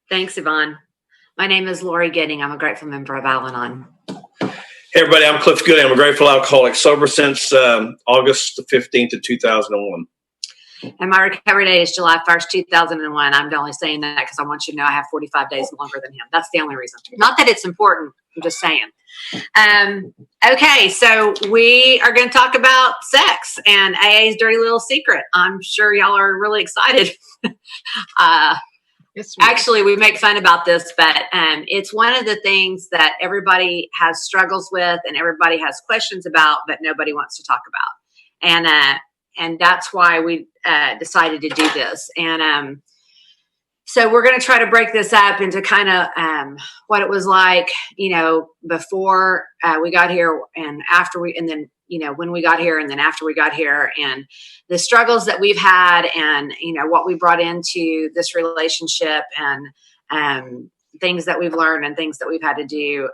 Thanks, Yvonne. My name is Lori Gidding. I'm a grateful member of Al-Anon. Hey, everybody, I'm Cliff Gooding. I'm a grateful alcoholic, sober since August 15th of 2001. And my recovery date is July 1st, 2001. I'm only saying that because I want you to know I have 45 days longer than him. That's the only reason. Not that it's important. I'm just saying. Okay, so we are going to talk about sex and AA's dirty little secret. I'm sure y'all are really excited. Actually, we make fun about this, but it's one of the things that everybody has struggles with and everybody has questions about, but nobody wants to talk about. And that's why we decided to do this. And so we're going to try to break this up into kind of what it was like, before we got here and after and then, when we got here and then after we got here, and the struggles that we've had and, what we brought into this relationship and things that we've learned and things that we've had to do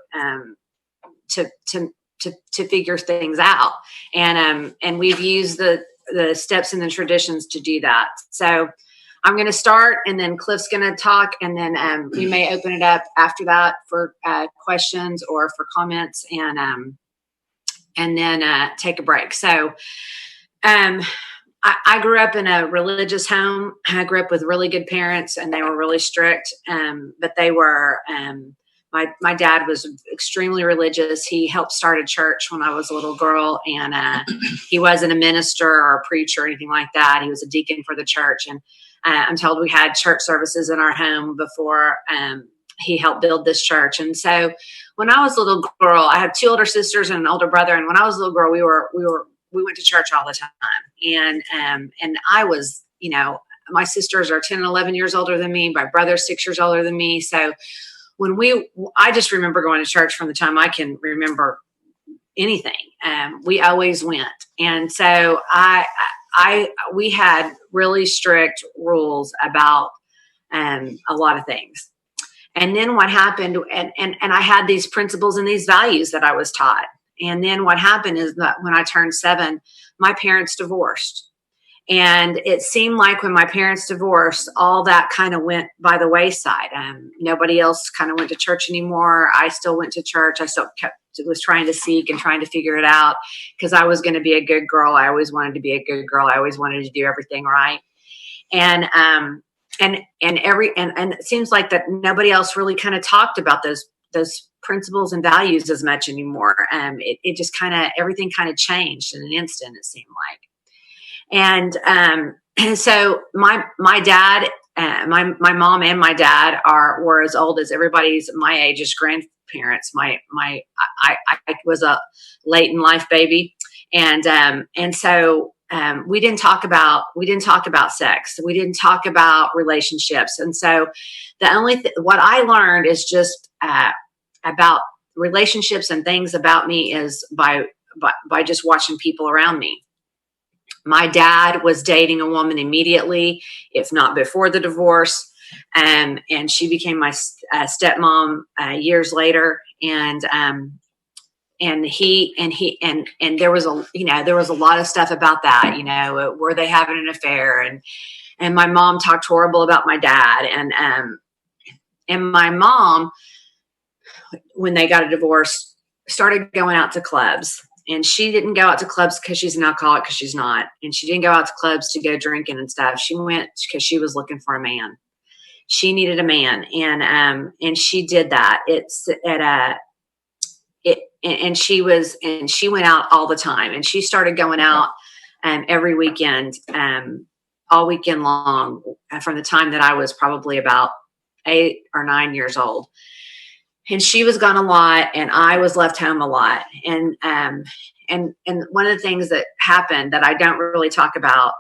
to figure things out. And we've used the steps and the traditions to do that. So I'm going to start, and then Cliff's going to talk, and then we may open it up after that for questions or for comments, and then take a break. So I grew up in a religious home. I grew up with really good parents, and they were really strict, but they were my dad was extremely religious. He helped start a church when I was a little girl, and he wasn't a minister or a preacher or anything like that. He was a deacon for the church, and I'm told we had church services in our home before he helped build this church. And so when I was a little girl, I have two older sisters and an older brother. And when I was a little girl, we went to church all the time. And I was, my sisters are 10 and 11 years older than me. My brother's 6 years older than me. So I just remember going to church from the time I can remember anything. We always went. And so we had really strict rules about a lot of things. And then what happened, and I had these principles and these values that I was taught. And then what happened is that when I turned 7, my parents divorced. And it seemed like when my parents divorced, all that kind of went by the wayside. Nobody else kind of went to church anymore. I still went to church. I still was trying to seek and trying to figure it out because I was going to be a good girl. I always wanted to be a good girl. I always wanted to do everything right. And it seems like that nobody else really kind of talked about those principles and values as much anymore. It just kind of, everything kind of changed in an instant, it seemed like. And so my dad, my mom and my dad were as old as everybody's my age as grandparents. I was a late in life baby. And so we didn't talk about sex. We didn't talk about relationships. And so the only what I learned is just about relationships and things about me is by just watching people around me. My dad was dating a woman immediately, if not before the divorce. And she became my stepmom years later. And there was a lot of stuff about that, were they having an affair? And my mom talked horrible about my dad. And my mom, when they got a divorce, started going out to clubs. And she didn't go out to clubs because she's an alcoholic, because she's not. And she didn't go out to clubs to go drinking and stuff. She went because she was looking for a man. She needed a man. And she did that. And she went out all the time, and she started going out every weekend, all weekend long, from the time that I was probably about 8 or 9 years old. And she was gone a lot, and I was left home a lot. And one of the things that happened that I don't really talk about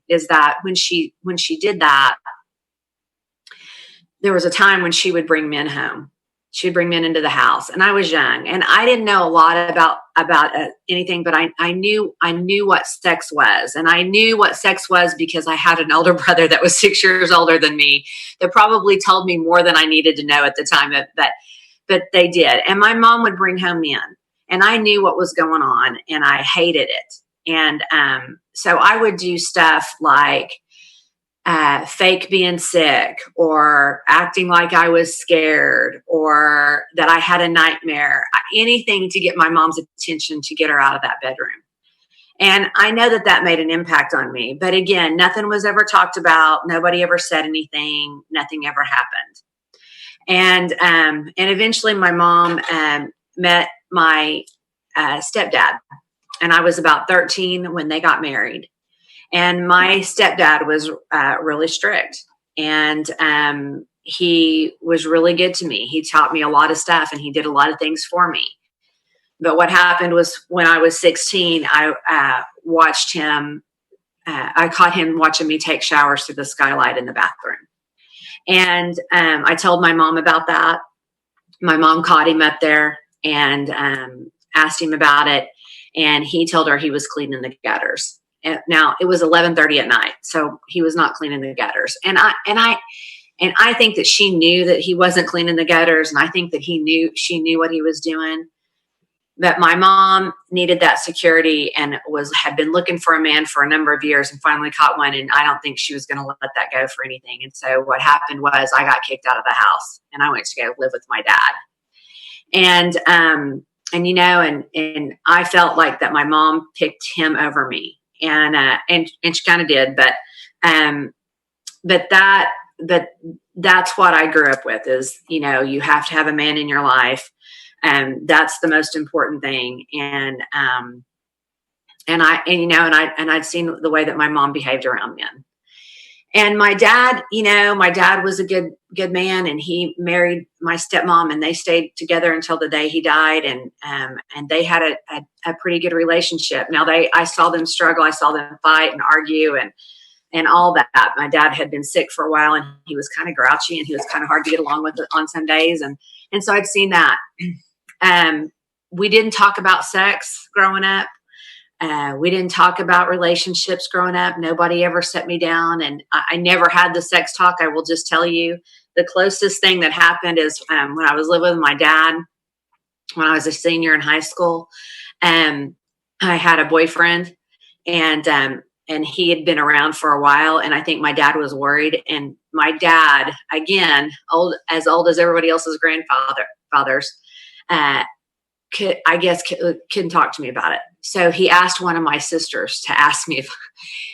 is that when she did that, there was a time when she would bring men home. She'd bring men into the house, and I was young, and I didn't know a lot about anything, but I knew what sex was, and I knew what sex was because I had an older brother that was 6 years older than me that probably told me more than I needed to know at the time. But they did, and my mom would bring home men, and I knew what was going on, and I hated it, and so I would do stuff like fake being sick or acting like I was scared or that I had a nightmare, anything to get my mom's attention to get her out of that bedroom. And I know that that made an impact on me. But again, nothing was ever talked about. Nobody ever said anything. Nothing ever happened. And eventually my mom met my stepdad. And I was about 13 when they got married. And my stepdad was really strict. And he was really good to me. He taught me a lot of stuff and he did a lot of things for me. But what happened was when I was 16, I watched him. I caught him watching me take showers through the skylight in the bathroom. And I told my mom about that. My mom caught him up there and asked him about it. And he told her he was cleaning the gutters. And now it was 11:30 at night, so he was not cleaning the gutters. And I think that she knew that he wasn't cleaning the gutters, and I think that she knew what he was doing. But my mom needed that security and had been looking for a man for a number of years and finally caught one. And I don't think she was going to let that go for anything. And so what happened was I got kicked out of the house and I went to go live with my dad. And I felt like that my mom picked him over me. And she kind of did, but that's what I grew up with is, you have to have a man in your life. And that's the most important thing. I'd seen the way that my mom behaved around men. And my dad was a good man, and he married my stepmom, and they stayed together until the day he died. And they had a pretty good relationship. Now I saw them struggle. I saw them fight and argue and all that. My dad had been sick for a while, and he was kind of grouchy, and he was kind of hard to get along with on some days. And so I'd seen that. We didn't talk about sex growing up. We didn't talk about relationships growing up. Nobody ever set me down, and I never had the sex talk. I will just tell you the closest thing that happened is when I was living with my dad when I was a senior in high school. I had a boyfriend, and he had been around for a while, and I think my dad was worried. And my dad, again, old as everybody else's grandfathers, couldn't talk to me about it. So he asked one of my sisters to ask me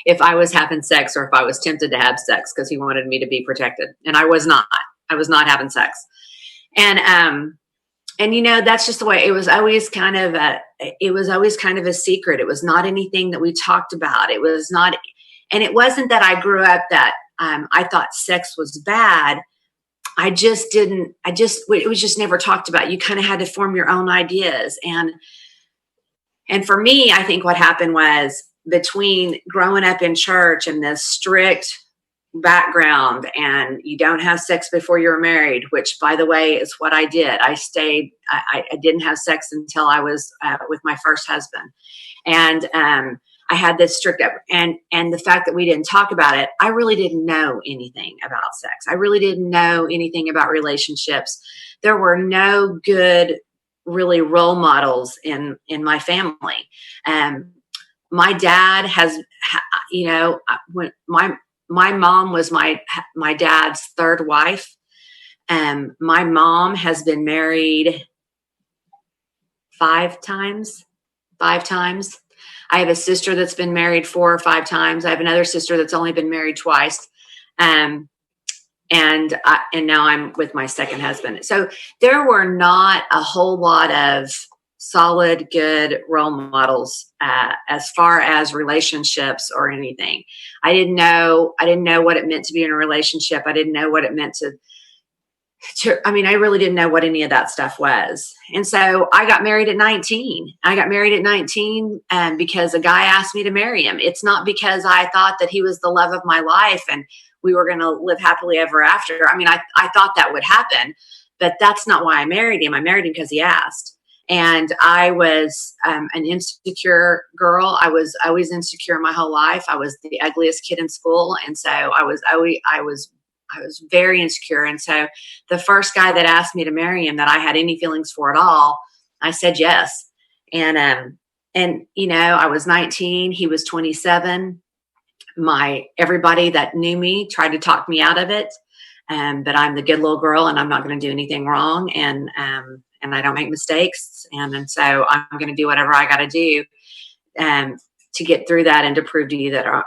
if I was having sex or if I was tempted to have sex, because he wanted me to be protected. And I was not. I was not having sex. And that's just the way it was. Always kind of a secret. It was not anything that we talked about. It was not, and it wasn't that I grew up that I thought sex was bad. It was just never talked about. You kind of had to form your own ideas. And for me, I think what happened was between growing up in church and this strict background, and you don't have sex before you're married, which, by the way, is what I did. I didn't have sex until I was with my first husband. And I had this strict up, and the fact that we didn't talk about it, I really didn't know anything about sex. I really didn't know anything about relationships. There were no good, really, role models in my family. My dad has, when my mom was my dad's third wife. My mom has been married five times. I have a sister that's been married 4 or 5 times. I have another sister that's only been married twice. And now I'm with my second husband. So there were not a whole lot of solid, good role models as far as relationships or anything. I didn't know what it meant to be in a relationship. I didn't know what it meant I really didn't know what any of that stuff was. And so I got married at 19. Because a guy asked me to marry him. It's not because I thought that he was the love of my life and we were going to live happily ever after. I thought that would happen, but that's not why I married him. I married him because he asked. And I was an insecure girl. I was always insecure my whole life. I was the ugliest kid in school. And so I was very insecure. And so the first guy that asked me to marry him that I had any feelings for at all, I said yes. And I was 19, he was 27. everybody that knew me tried to talk me out of it. But I'm the good little girl, and I'm not going to do anything wrong, and I don't make mistakes, and so I'm going to do whatever I got to do to get through that and to prove to you that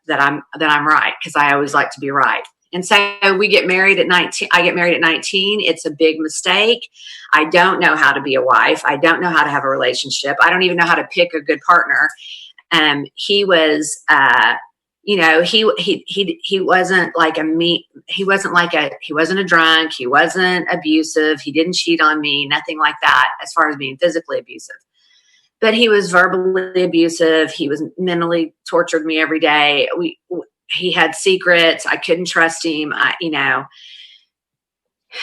I'm right, because I always like to be right. And so we get married at 19. I get married at 19. It's a big mistake. I don't know how to be a wife. I don't know how to have a relationship. I don't even know how to pick a good partner. He was, he wasn't like he wasn't a drunk. He wasn't abusive. He didn't cheat on me, nothing like that as far as being physically abusive. But he was verbally abusive. He was mentally tortured me every day. He had secrets. I couldn't trust him.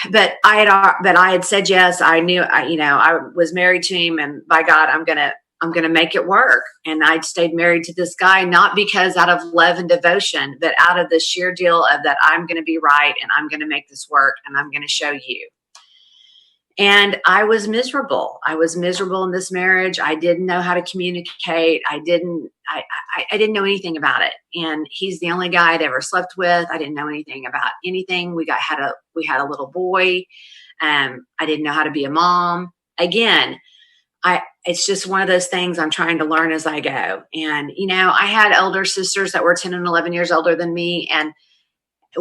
But I had said yes. I knew, I was married to him, and by God, I'm going to make it work. And I stayed married to this guy, not because out of love and devotion, but out of the sheer deal of that I'm going to be right, and I'm going to make this work, and I'm going to show you. And I was miserable. I was miserable in this marriage. I didn't know how to communicate. I didn't know anything about it. And he's the only guy I'd ever slept with. I didn't know anything about anything. We had a little boy. I didn't know how to be a mom. Again, it's just one of those things I'm trying to learn as I go. And, I had elder sisters that were 10 and 11 years older than me, and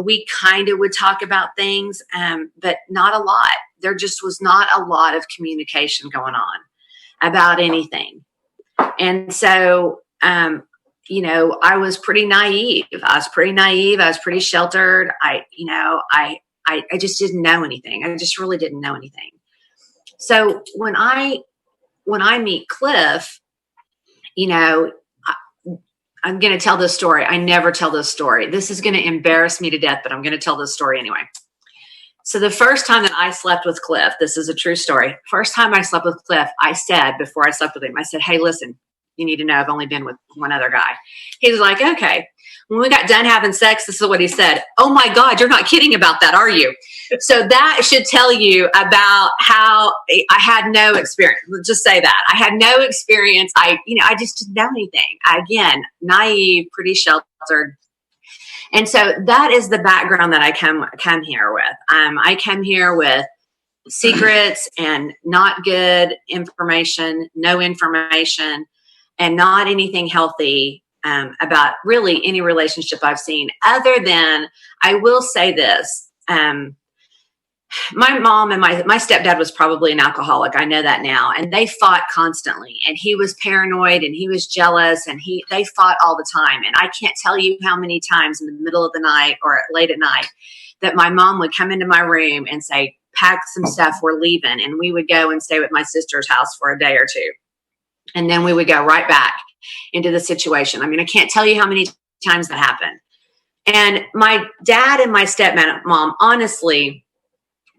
we kind of would talk about things, but not a lot. There just was not a lot of communication going on about anything. And so, I was pretty naive. I was pretty sheltered. I just didn't know anything. I just really didn't know anything. So when I meet Cliff, I'm going to tell this story. I never tell this story. This is going to embarrass me to death, but I'm going to tell this story anyway. So the first time that I slept with Cliff, this is a true story. First time I slept with Cliff, I said, before I slept with him, I said, hey, listen, you need to know I've only been with one other guy. He was like, okay. When we got done having sex, this is what he said. Oh my God, you're not kidding about that, are you? So that should tell you about how I had no experience. Let's just say that. I had no experience. I just didn't know anything. Again, naive, pretty sheltered. And so that is the background that I come here with. I come here with secrets and not good information, no information, and not anything healthy about really any relationship I've seen, other than, I will say this, my mom and my stepdad was probably an alcoholic. I know that now. And they fought constantly, and he was paranoid, and he was jealous, and they fought all the time. And I can't tell you how many times in the middle of the night or late at night that my mom would come into my room and say, pack some stuff, we're leaving. And we would go and stay with my sister's house for a day or two. And then we would go right back into the situation. I mean, I can't tell you how many times that happened. And my dad and my stepmom, honestly,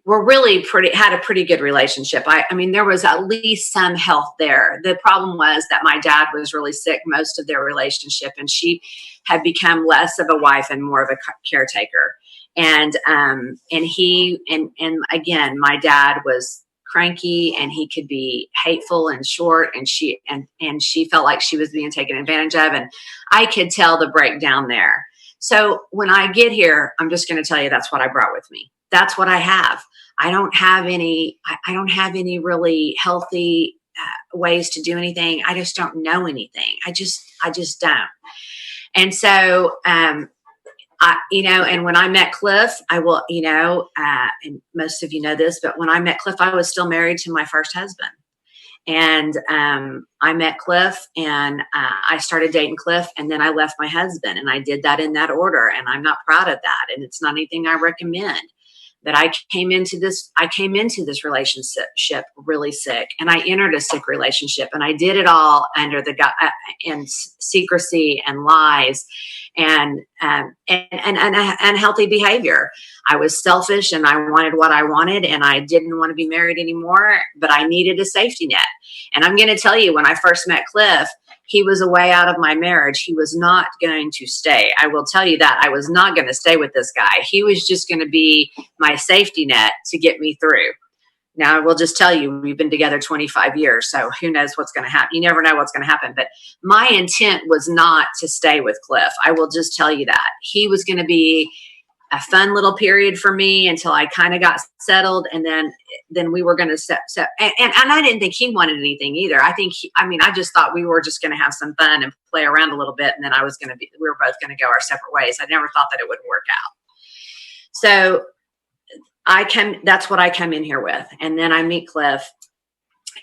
were really had a pretty good relationship. I mean, there was at least some health there. The problem was that my dad was really sick most of their relationship, and she had become less of a wife and more of a caretaker. And again, my dad was cranky, and he could be hateful and short, and she felt like she was being taken advantage of, and I could tell the breakdown there. So when I get here, I'm just going to tell you that's what I brought with me. That's what I have. I don't have any really healthy ways to do anything. I just don't know anything. I just don't. And so, and when I met Cliff, I will, and most of you know this, but when I met Cliff, I was still married to my first husband. And I met Cliff, and I started dating Cliff, and then I left my husband, and I did that in that order. And I'm not proud of that. And it's not anything I recommend. That I came into this relationship really sick, and I entered a sick relationship, and I did it all under in secrecy and lies and unhealthy behavior. I was selfish, and I wanted what I wanted, and I didn't want to be married anymore, but I needed a safety net. And I'm going to tell you, when I first met Cliff, he was a way out of my marriage. He was not going to stay. I will tell you that. I was not going to stay with this guy. He was just going to be my safety net to get me through. Now, I will just tell you, we've been together 25 years, so who knows what's going to happen. You never know what's going to happen. But my intent was not to stay with Cliff. I will just tell you that. He was going to be a fun little period for me until I kind of got settled, and then we were going to set and I didn't think he wanted anything either. I just thought we were just going to have some fun and play around a little bit, and then we were both going to go our separate ways. I never thought that it would work out. So that's what I come in here with. And then I meet Cliff,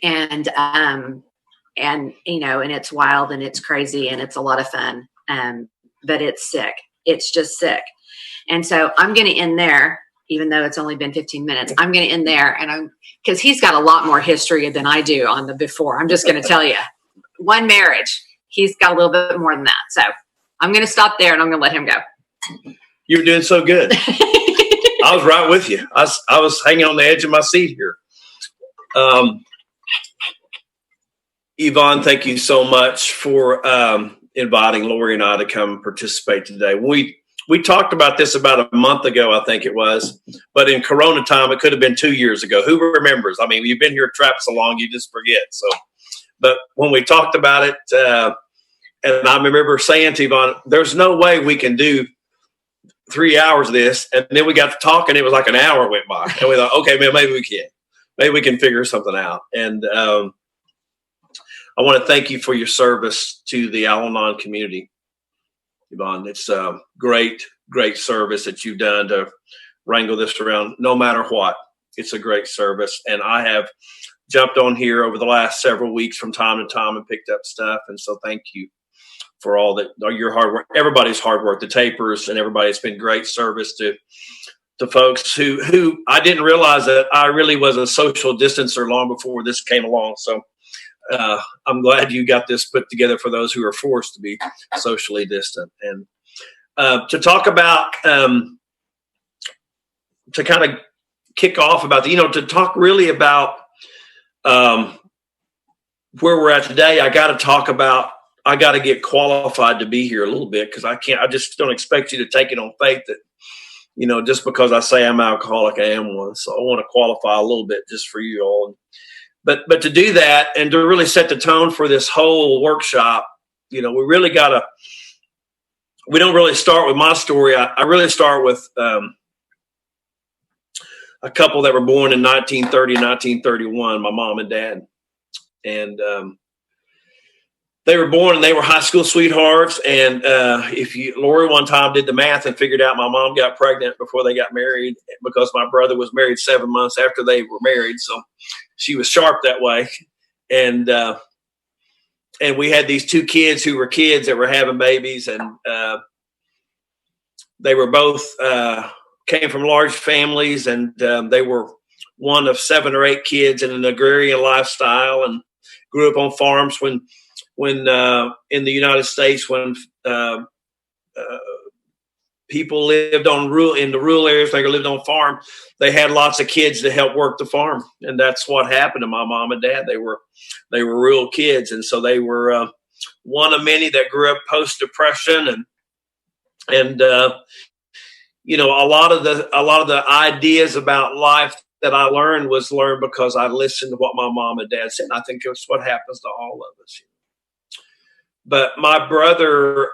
and it's wild and it's crazy and it's a lot of fun. But it's sick. It's just sick. And so I'm going to end there, even though it's only been 15 minutes. I'm going to end there, because he's got a lot more history than I do on the before. I'm just going to tell you, one marriage, he's got a little bit more than that. So I'm going to stop there, and I'm going to let him go. You were doing so good. I was right with you. I was hanging on the edge of my seat here. Yvonne, thank you so much for inviting Lori and I to come participate today. We talked about this about a month ago, I think it was, but in Corona time, it could have been 2 years ago. Who remembers? I mean, you've been here trapped so long, you just forget. So, but when we talked about it, and I remember saying to Yvonne, there's no way we can do 3 hours of this. And then we got to talking, it was like an hour went by. And we thought, okay, man, maybe we can. Maybe we can figure something out. And I want to thank you for your service to the Al-Anon community, Yvonne. It's a great service that you've done to wrangle this around no matter what. It's a great service. And I have jumped on here over the last several weeks from time to time and picked up stuff. And so thank you for all that, your hard work, everybody's hard work, the tapers and everybody. It's been great service to folks who I didn't realize that I really was a social distancer long before this came along. So I'm glad you got this put together for those who are forced to be socially distant. And to talk about, to kind of kick off about to talk really about where we're at today, I got to get qualified to be here a little bit, because I just don't expect you to take it on faith that, just because I say I'm alcoholic, I am one. So I want to qualify a little bit just for you all. But to do that and to really set the tone for this whole workshop, we don't really start with my story. I really start with a couple that were born in 1930 and 1931, my mom and dad. And they were born and they were high school sweethearts. And Lori one time did the math and figured out my mom got pregnant before they got married, because my brother was married 7 months after they were married. So she was sharp that way. And we had these two kids who were kids that were having babies. And they were both came from large families, and they were one of 7 or 8 kids in an agrarian lifestyle, and grew up on farms when in the United States, when people lived in the rural areas, they lived on farm, they had lots of kids to help work the farm. And that's what happened to my mom and dad. They were rural kids. And so they were one of many that grew up post-Depression. And a lot of the ideas about life that I learned because I listened to what my mom and dad said. And I think it's what happens to all of us. But my brother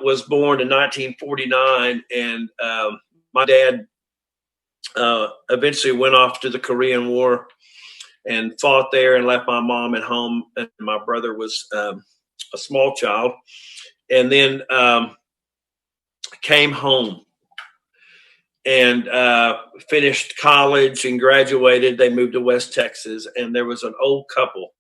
was born in 1949, and my dad eventually went off to the Korean War and fought there and left my mom at home. And my brother was a small child, and then came home and finished college and graduated. They moved to West Texas, and there was an old couple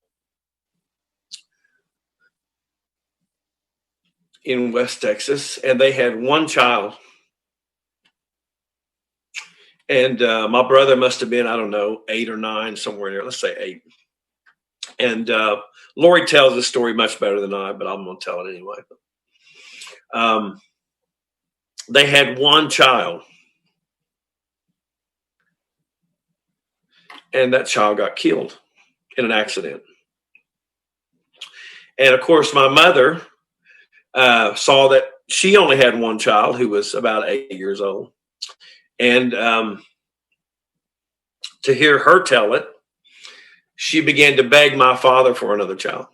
in West Texas, and they had one child. And my brother must have been, 8 or 9, somewhere in there. Let's say 8. And Lori tells the story much better than I, but I'm going to tell it anyway. They had one child, and that child got killed in an accident. And of course, my mother saw that she only had one child who was about 8 years old. And to hear her tell it, she began to beg my father for another child.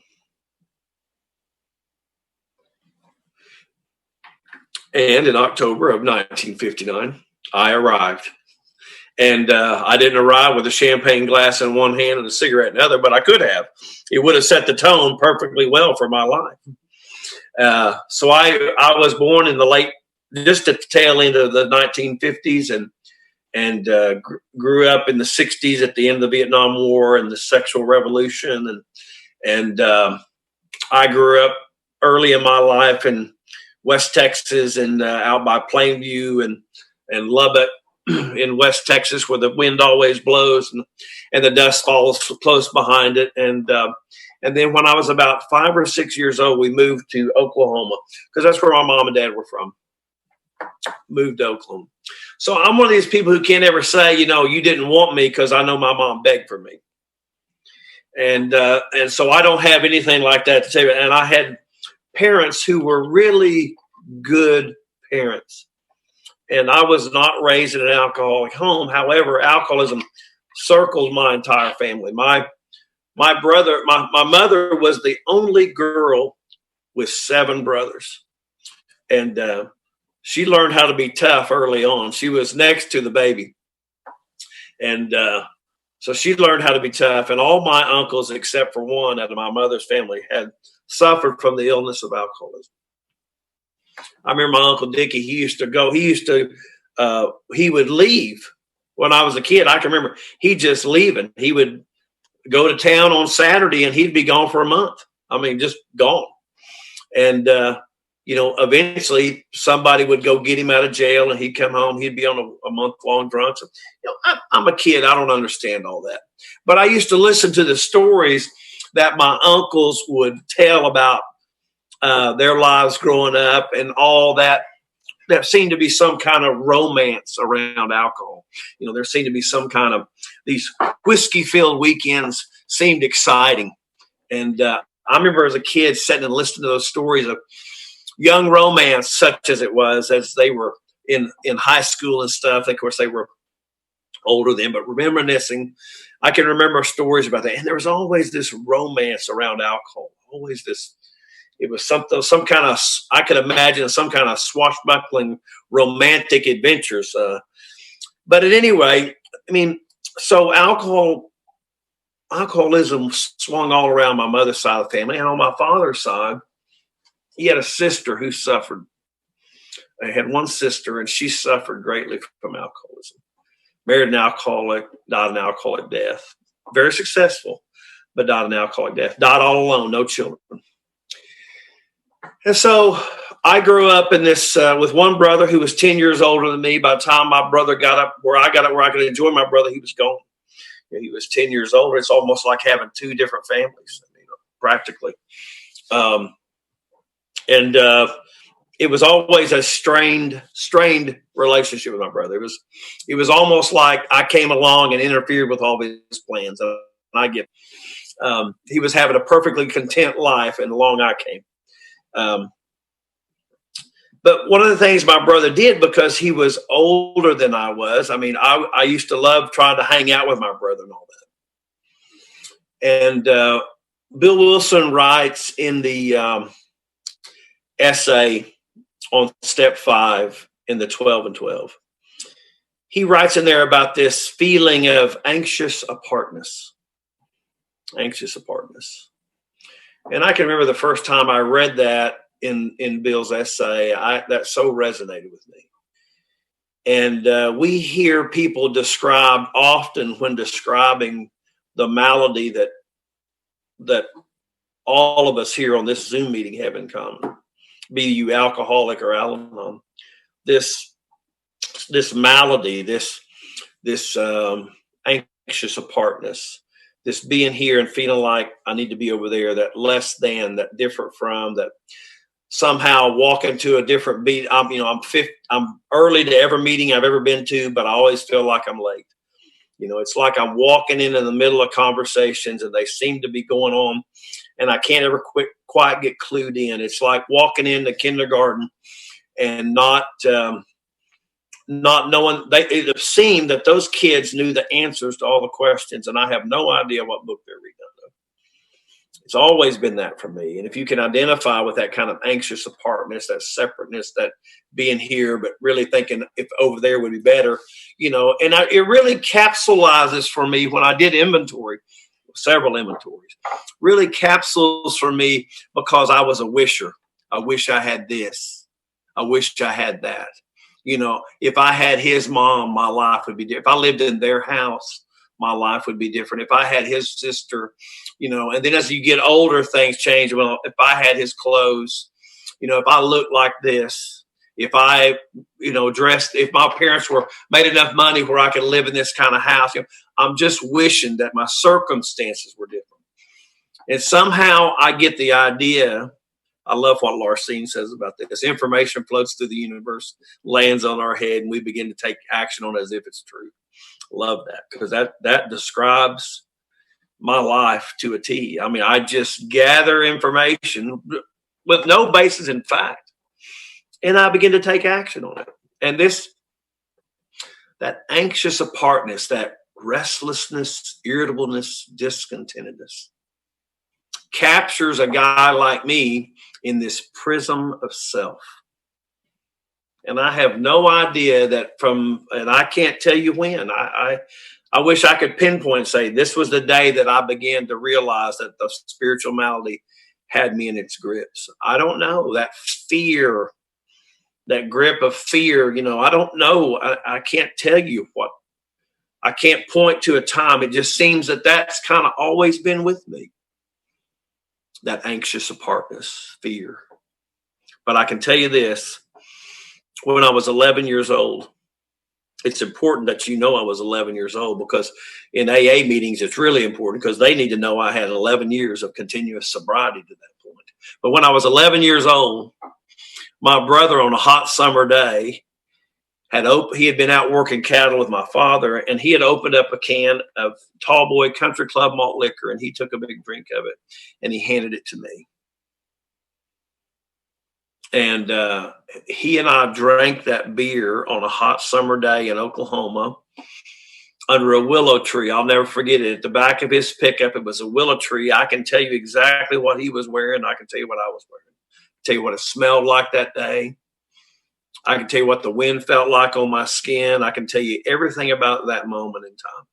And in October of 1959, I arrived. And I didn't arrive with a champagne glass in one hand and a cigarette in the other, but I could have. It would have set the tone perfectly well for my life. So I was born in the late, just at the tail end of the 1950s, and grew up in the 60s at the end of the Vietnam War and the sexual revolution. And I grew up early in my life in West Texas and out by Plainview and Lubbock in West Texas, where the wind always blows and the dust falls close behind it. And then when I was about 5 or 6 years old, we moved to Oklahoma, because that's where my mom and dad were from. Moved to Oklahoma. So I'm one of these people who can't ever say, you didn't want me, because I know my mom begged for me. And so I don't have anything like that to say. And I had parents who were really good parents. And I was not raised in an alcoholic home. However, alcoholism circled my entire family. My mother was the only girl with 7 brothers. And she learned how to be tough early on. She was next to the baby. And so she learned how to be tough. And all my uncles, except for one out of my mother's family, had suffered from the illness of alcoholism. I remember my Uncle Dickie, he would leave when I was a kid. I can remember he'd just leaving. He would go to town on Saturday and he'd be gone for a month. I mean, just gone. And, eventually somebody would go get him out of jail and he'd come home. He'd be on a month-long drunk. So, I'm a kid. I don't understand all that. But I used to listen to the stories that my uncles would tell about their lives growing up and all that. There seemed to be some kind of romance around alcohol. There seemed to be some kind of, these whiskey-filled weekends seemed exciting. And I remember as a kid sitting and listening to those stories of young romance, such as it was, as they were in high school and stuff. Of course, they were older then, but reminiscing, I can remember stories about that. And there was always this romance around alcohol, always this. It was some kind of, I could imagine some kind of swashbuckling romantic adventures. But at any rate, so alcoholism swung all around my mother's side of the family. And on my father's side, he had a sister who suffered. I had one sister, and she suffered greatly from alcoholism. Married an alcoholic, died an alcoholic death. Very successful, but died an alcoholic death. Died all alone, no children. And so I grew up in this with one brother who was 10 years older than me. By the time my brother got up where I could enjoy my brother, he was gone. He was 10 years older. It's almost like having 2 different families, practically. It was always a strained relationship with my brother. It was almost like I came along and interfered with all his plans. And I get, he was having a perfectly content life, and along I came. But one of the things my brother did, because he was older than I was, I used to love trying to hang out with my brother and all that. And Bill Wilson writes in the essay on step 5 in the 12 and 12, he writes in there about this feeling of anxious apartness. Anxious apartness. And I can remember the first time I read that in Bill's essay, that so resonated with me. And we hear people describe often when describing the malady that all of us here on this Zoom meeting have in common, be you alcoholic or Al-Anon, this malady, this anxious apartness, this being here and feeling like I need to be over there, that less than, that different from, that somehow walking to a different beat. I'm early to every meeting I've ever been to, but I always feel like I'm late. It's like I'm walking in the middle of conversations and they seem to be going on and I can't ever quite get clued in. It's like walking into kindergarten and not not knowing, it seemed that those kids knew the answers to all the questions, and I have no idea what book they're reading. It's always been that for me. And if you can identify with that kind of anxious apartness, that separateness, that being here, but really thinking if over there would be better, and it really capsulizes for me when I did inventory, several inventories, really capsules for me because I was a wisher. I wish I had this. I wish I had that. If I had his mom, my life would be different. If I lived in their house, my life would be different. If I had his sister, and then as you get older, things change. Well, if I had his clothes, if I looked like this, if I, dressed, if my parents were made enough money where I could live in this kind of house, I'm just wishing that my circumstances were different. And somehow I get the idea. I love what Larcene says about this. Information floats through the universe, lands on our head, and we begin to take action on it as if it's true. Love that, because that describes my life to a T. I mean, I just gather information with no basis in fact, and I begin to take action on it. And that anxious apartness, that restlessness, irritableness, discontentedness captures a guy like me in this prism of self. And I have no idea that and I can't tell you when. I wish I could pinpoint and say this was the day that I began to realize that the spiritual malady had me in its grips. I don't know. That fear, that grip of fear, I don't know. I can't tell you what. I can't point to a time. It just seems that that's kind of always been with me. That anxious apartness, fear. But I can tell you this. When I was 11 years old, it's important that I was 11 years old, because in AA meetings, it's really important because they need to know I had 11 years of continuous sobriety to that point. But when I was 11 years old, my brother on a hot summer day he had been out working cattle with my father, and he had opened up a can of Tall Boy Country Club malt liquor, and he took a big drink of it, and he handed it to me. And he and I drank that beer on a hot summer day in Oklahoma under a willow tree. I'll never forget it. At the back of his pickup, it was a willow tree. I can tell you exactly what he was wearing. I can tell you what I was wearing. Tell you what it smelled like that day. I can tell you what the wind felt like on my skin. I can tell you everything about that moment in time.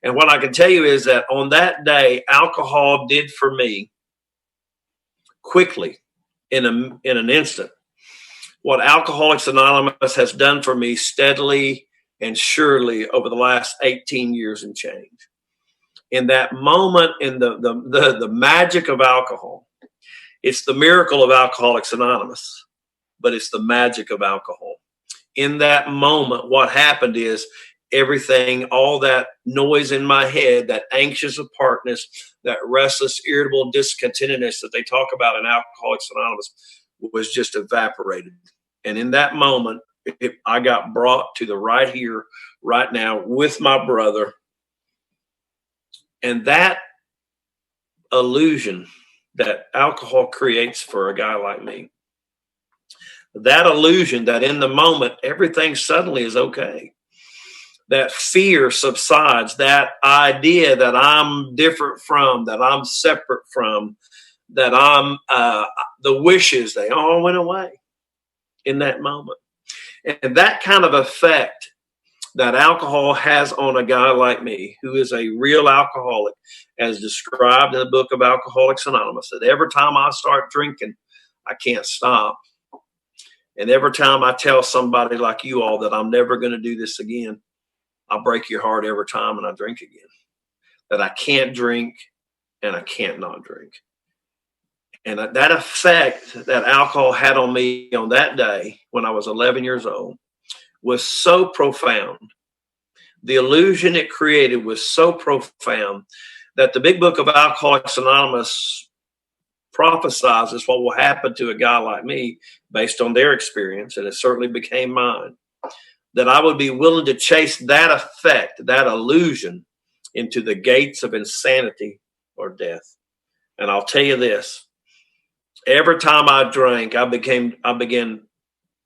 And what I can tell you is that on that day, alcohol did for me quickly, in an instant, what Alcoholics Anonymous has done for me steadily and surely over the last 18 years and change. In that moment, in the magic of alcohol, it's the miracle of Alcoholics Anonymous, but it's the magic of alcohol. In that moment, what happened is everything, all that noise in my head, that anxious apartness, that restless, irritable discontentedness that they talk about in Alcoholics Anonymous was just evaporated. And in that moment, I got brought to the right here, right now with my brother. And that illusion that alcohol creates for a guy like me, that illusion that in the moment, everything suddenly is okay. That fear subsides, that idea that I'm different from, that I'm separate from, that I'm the wishes, they all went away in that moment. And that kind of effect that alcohol has on a guy like me, who is a real alcoholic, as described in the book of Alcoholics Anonymous, that every time I start drinking, I can't stop. And every time I tell somebody like you all that I'm never going to do this again, I break your heart every time and I drink again. That I can't drink and I can't not drink. And that effect that alcohol had on me on that day when I was 11 years old was so profound. The illusion it created was so profound that the big book of Alcoholics Anonymous prophesizes what will happen to a guy like me based on their experience, and it certainly became mine, that I would be willing to chase that effect, that illusion, into the gates of insanity or death. And I'll tell you this, every time I drank, I began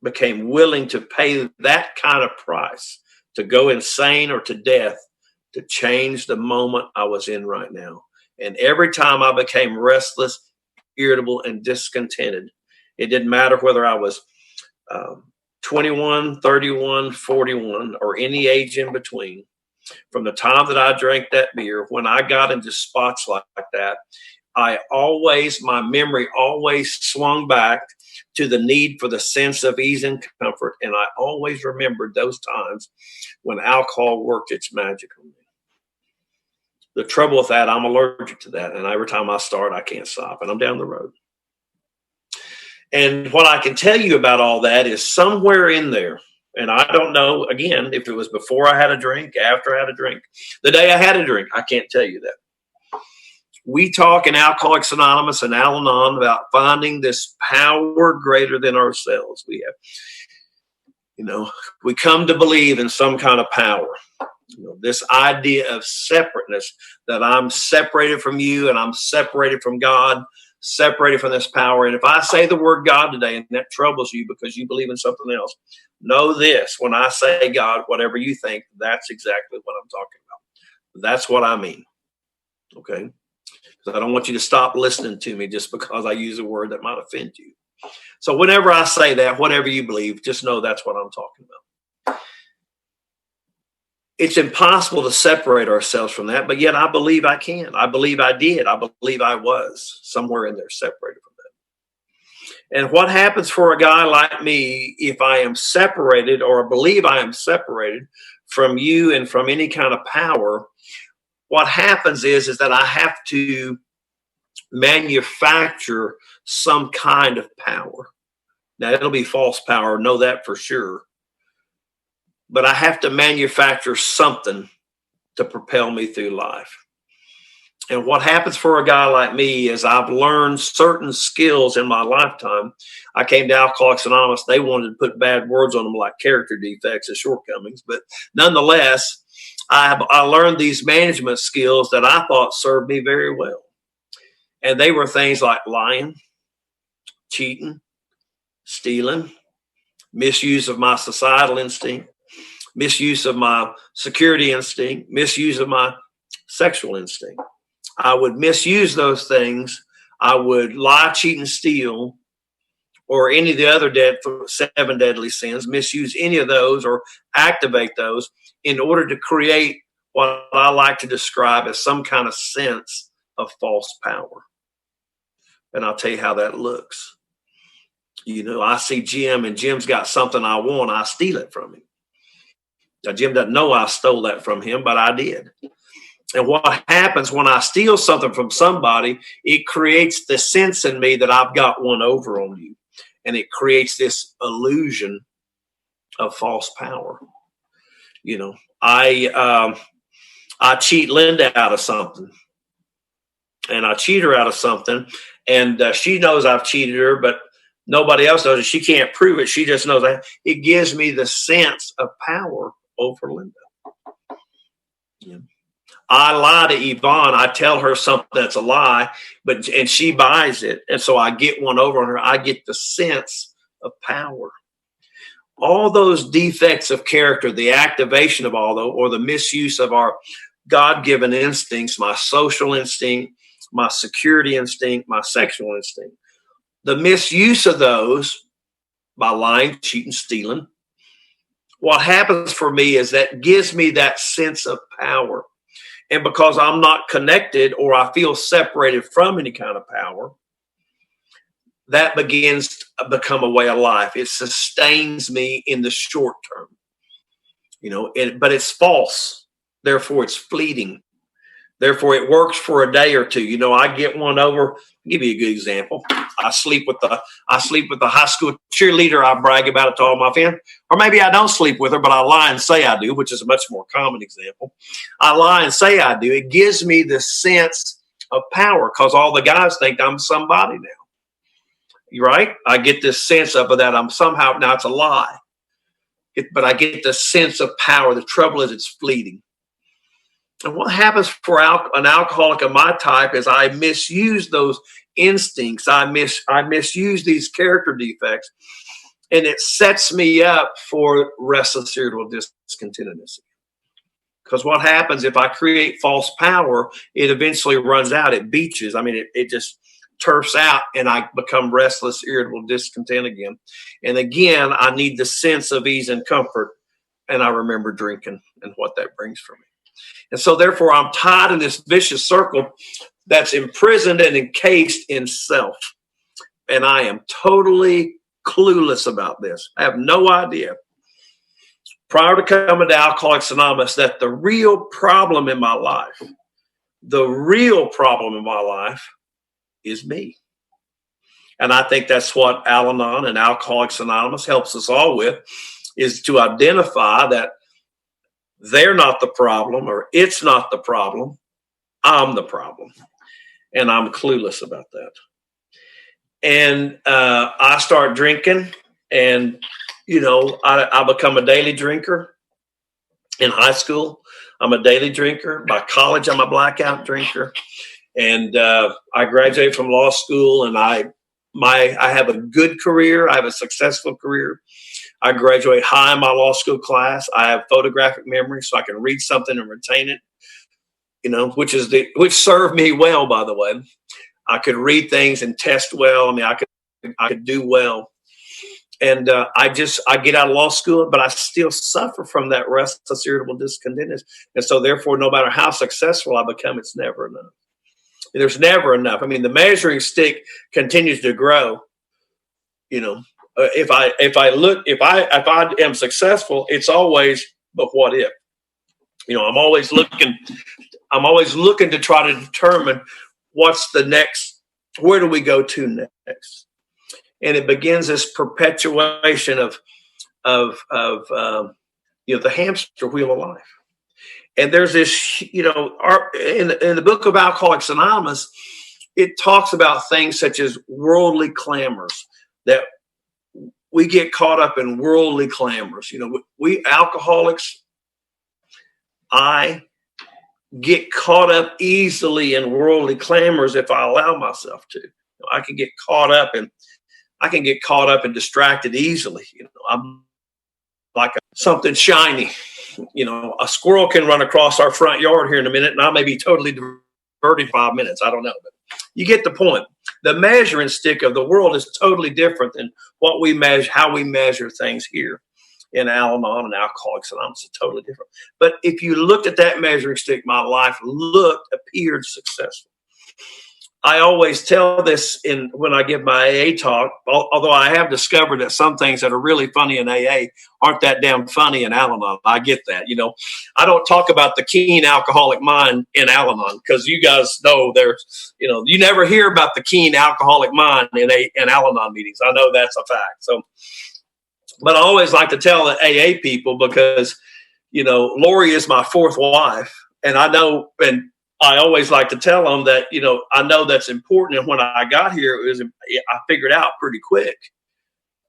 became willing to pay that kind of price, to go insane or to death, to change the moment I was in right now. And every time I became restless, irritable, and discontented, it didn't matter whether I was 21, 31, 41, or any age in between. From the time that I drank that beer, when I got into spots like that, my memory always swung back to the need for the sense of ease and comfort. And I always remembered those times when alcohol worked its magic on me. The trouble with that, I'm allergic to that. And every time I start, I can't stop, and I'm down the road. And what I can tell you about all that is somewhere in there, and I don't know, again, if it was before I had a drink, after I had a drink, the day I had a drink, I can't tell you that. We talk in Alcoholics Anonymous and Al-Anon about finding this power greater than ourselves. We come to believe in some kind of power. This idea of separateness, that I'm separated from you and I'm separated from God, separated from this power. And if I say the word God today and that troubles you because you believe in something else, know this: when I say God, whatever you think, that's exactly what I'm talking about. That's what I mean. Okay? Because I don't want you to stop listening to me just because I use a word that might offend you. So whenever I say that, whatever you believe, just know that's what I'm talking about. It's impossible to separate ourselves from that, but yet I believe I can. I believe I did. I believe I was somewhere in there separated from that. And what happens for a guy like me if I am separated, or believe I am separated from you and from any kind of power? What happens is that I have to manufacture some kind of power. Now, it'll be false power, know that for sure. But I have to manufacture something to propel me through life. And what happens for a guy like me is I've learned certain skills in my lifetime. I came to Alcoholics Anonymous. They wanted to put bad words on them like character defects and shortcomings. But nonetheless, I learned these management skills that I thought served me very well. And they were things like lying, cheating, stealing, misuse of my societal instinct, misuse of my security instinct, misuse of my sexual instinct. I would misuse those things. I would lie, cheat, and steal, or any of the other 7 deadly sins, misuse any of those or activate those in order to create what I like to describe as some kind of sense of false power. And I'll tell you how that looks. I see Jim, and Jim's got something I want. I steal it from him. Now, Jim doesn't know I stole that from him, but I did. And what happens when I steal something from somebody, it creates the sense in me that I've got one over on you. And it creates this illusion of false power. I cheat Linda out of something. And I cheat her out of something. And she knows I've cheated her, but nobody else knows it. She can't prove it. She just knows that. It gives me the sense of power over Linda. I lie to Yvonne. I tell her something that's a lie, and she buys it. And so I get one over on her. I get the sense of power. All those defects of character, the activation of all those, or the misuse of our God-given instincts, my social instinct, my security instinct, my sexual instinct, the misuse of those by lying, cheating, stealing, what happens for me is that gives me that sense of power. And because I'm not connected, or I feel separated from any kind of power, that begins to become a way of life. It sustains me in the short term, but it's false. Therefore, it's fleeting. Therefore, it works for a day or two. I get one over. I'll give you a good example. I sleep with the high school cheerleader. I brag about it to all my friends. Or maybe I don't sleep with her, but I lie and say I do, which is a much more common example. I lie and say I do. It gives me the sense of power because all the guys think I'm somebody now. You're right? I get this sense of that I'm somehow, now it's a lie. But I get the sense of power. The trouble is it's fleeting. And what happens for an alcoholic of my type is I misuse those instincts. I misuse these character defects. And it sets me up for restless, irritable discontentedness. Because what happens if I create false power, it eventually runs out. It beaches. I mean, it just turfs out, and I become restless, irritable, discontent again. And again, I need the sense of ease and comfort. And I remember drinking and what that brings for me. And so therefore, I'm tied in this vicious circle that's imprisoned and encased in self. And I am totally clueless about this. I have no idea, prior to coming to Alcoholics Anonymous, that the real problem in my life is me. And I think that's what Al-Anon and Alcoholics Anonymous helps us all with, is to identify that they're not the problem, or it's not the problem. I'm the problem. And I'm clueless about that. And I start drinking, and, I become a daily drinker. In high school, I'm a daily drinker. By college, I'm a blackout drinker. And I graduated from law school, and I have a good career. I have a successful career. I graduate high in my law school class. I have photographic memory, so I can read something and retain it, which served me well, by the way. I could read things and test well. I mean, I could do well. And I get out of law school, but I still suffer from that restless, irritable discontentedness. And so therefore, no matter how successful I become, it's never enough. There's never enough. I mean, the measuring stick continues to grow. If I am successful, it's always, but what if? I'm always looking to try to determine what's the next, where do we go to next? And it begins this perpetuation of the hamster wheel of life. And there's this, in the book of Alcoholics Anonymous, it talks about things such as worldly clamors, that we get caught up in worldly clamors. We alcoholics, I get caught up easily in worldly clamors if I allow myself to. I can get caught up and distracted easily. I'm like something shiny. A squirrel can run across our front yard here in a minute, and I may be totally diverted 5 minutes. I don't know, but you get the point. The measuring stick of the world is totally different than what we measure, how we measure things here in Al-Anon and Alcoholics Anonymous. It's totally different. But if you looked at that measuring stick, my life appeared successful. I always tell this when I give my AA talk, although I have discovered that some things that are really funny in AA aren't that damn funny in Al-Anon. I get that. I don't talk about the keen alcoholic mind in Al-Anon, because you guys know there's, you never hear about the keen alcoholic mind in Al-Anon meetings. I know that's a fact. So, but I always like to tell the AA people, because, Lori is my fourth wife, and I know, and I always like to tell them that, I know that's important. And when I got here, I figured out pretty quick.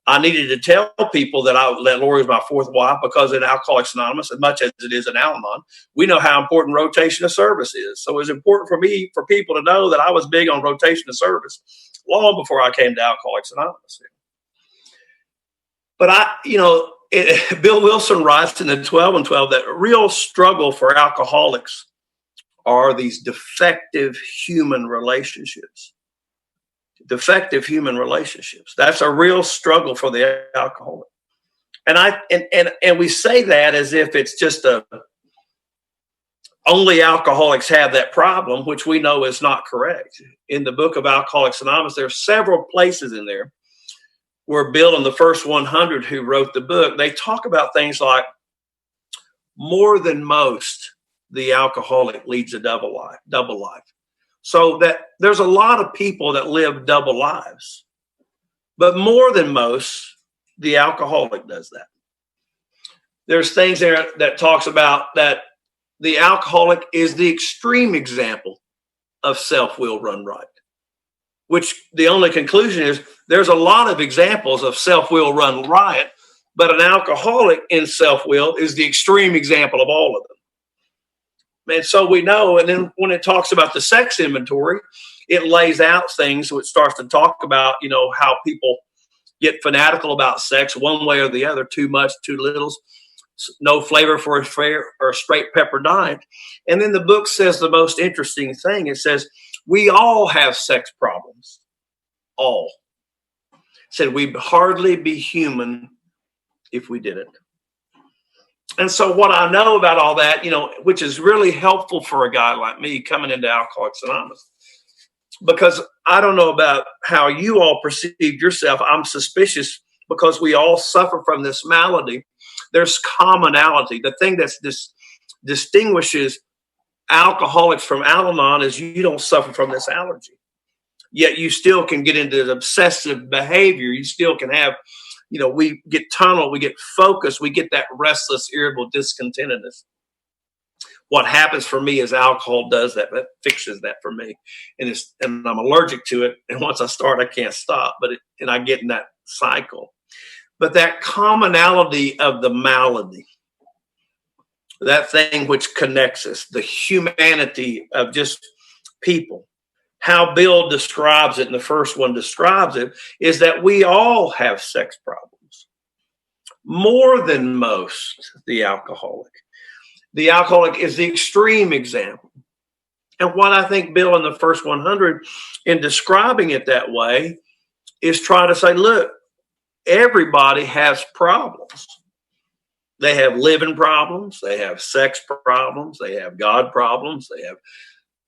I needed to tell people that Lori was my fourth wife, because in Alcoholics Anonymous, as much as it is in Al-Anon, we know how important rotation of service is. So it was important for people to know that I was big on rotation of service long before I came to Alcoholics Anonymous. But Bill Wilson writes in the 12 and 12 that real struggle for alcoholics are these defective human relationships. Defective human relationships. That's a real struggle for the alcoholic. And we say that as if it's just only alcoholics have that problem, which we know is not correct. In the book of Alcoholics Anonymous, there are several places in there where Bill and the first 100 who wrote the book, they talk about things like, more than most, the alcoholic leads a double life. So that there's a lot of people that live double lives, but more than most, the alcoholic does that. There's things there that talks about that the alcoholic is the extreme example of self-will run right, which the only conclusion is there's a lot of examples of self-will run riot, but an alcoholic in self-will is the extreme example of all of them. And so we know, and then when it talks about the sex inventory, it lays out things, so it starts to talk about, how people get fanatical about sex one way or the other, too much, too little, no flavor for a fair or a straight pepper diet. And then the book says the most interesting thing. It says, we all have sex problems. All. It said we'd hardly be human if we didn't. And so what I know about all that, which is really helpful for a guy like me coming into Alcoholics Anonymous, because I don't know about how you all perceived yourself. I'm suspicious because we all suffer from this malady. There's commonality. The thing that distinguishes alcoholics from Al-Anon is you don't suffer from this allergy. Yet you still can get into obsessive behavior. You still can have, we get tunnel, we get focused, we get that restless, irritable discontentedness. What happens for me is alcohol does that. That fixes that for me. And I'm allergic to it. And once I start, I can't stop. And I get in that cycle. But that commonality of the malady, that thing which connects us, the humanity of just people, how Bill describes it, and the first one describes it, is that we all have sex problems. More than most, the alcoholic. The alcoholic is the extreme example. And what I think Bill in the first 100, in describing it that way, is try to say, look, everybody has problems. They have living problems. They have sex problems. They have God problems. They have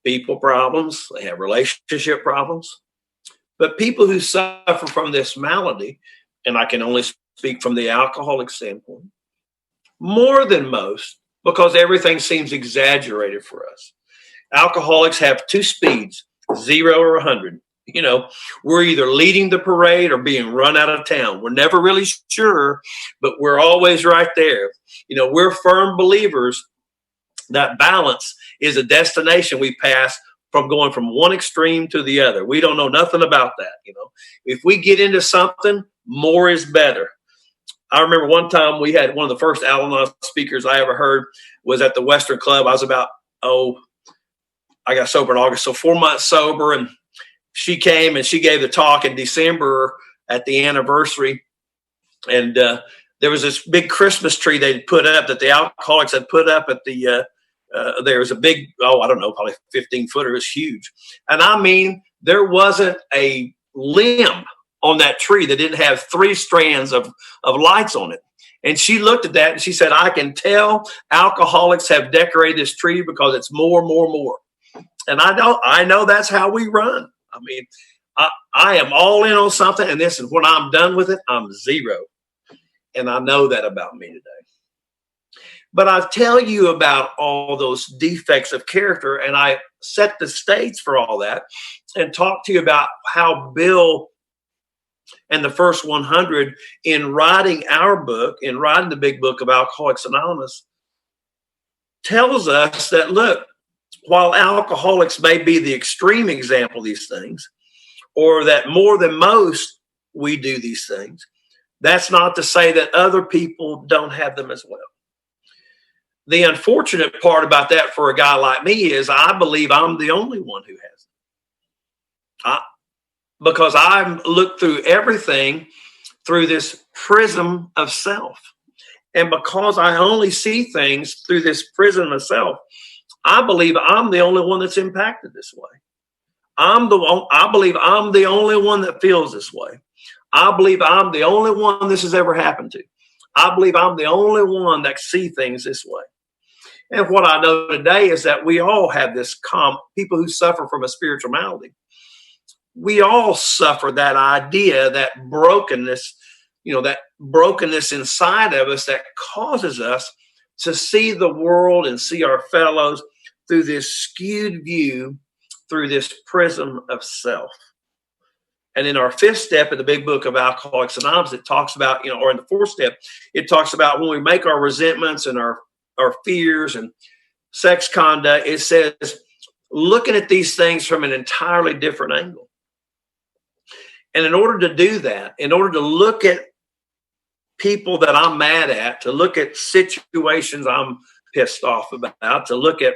people problems. They have relationship problems. But people who suffer from this malady, and I can only speak from the alcoholic standpoint, more than most, because everything seems exaggerated for us. Alcoholics have two speeds, 0 or 100. We're either leading the parade or being run out of town. We're never really sure, but we're always right there. We're firm believers that balance is a destination we pass from going from one extreme to the other. We don't know nothing about that. If we get into something, more is better. I remember one time we had one of the first Al-Anon speakers I ever heard was at the Western Club. I was about, I got sober in August, so 4 months sober. And she came and she gave the talk in December at the anniversary. And there was this big Christmas tree they'd put up that the alcoholics had put up at the, there was a big, I don't know, probably 15-footer. It was huge. And I mean, there wasn't a limb on that tree that didn't have 3 strands of lights on it. And she looked at that and she said, I can tell alcoholics have decorated this tree because it's more. And I know that's how we run. I mean, I am all in on something, and this is when I'm done with it, I'm 0. And I know that about me today. But I tell you about all those defects of character, and I set the stage for all that and talk to you about how Bill and the first 100 in writing our book, in writing the big book of Alcoholics Anonymous, tells us that, look, while alcoholics may be the extreme example of these things, or that more than most we do these things, that's not to say that other people don't have them as well. The unfortunate part about that for a guy like me is I believe I'm the only one who has it. Because I look through everything through this prism of self. And because I only see things through this prism of self, I believe I'm the only one that's impacted this way. I believe I'm the only one that feels this way. I believe I'm the only one this has ever happened to. I believe I'm the only one that see things this way. And what I know today is that we all have this people who suffer from a spiritual malady. We all suffer that idea, that brokenness, that brokenness inside of us that causes us to see the world and see our fellows through this skewed view, through this prism of self. And in our 5th step in the big book of Alcoholics Anonymous, it talks about, or in the 4th step, it talks about when we make our resentments and our fears and sex conduct, it says, looking at these things from an entirely different angle. And in order to do that, in order to look at people that I'm mad at, to look at situations I'm pissed off about, to look at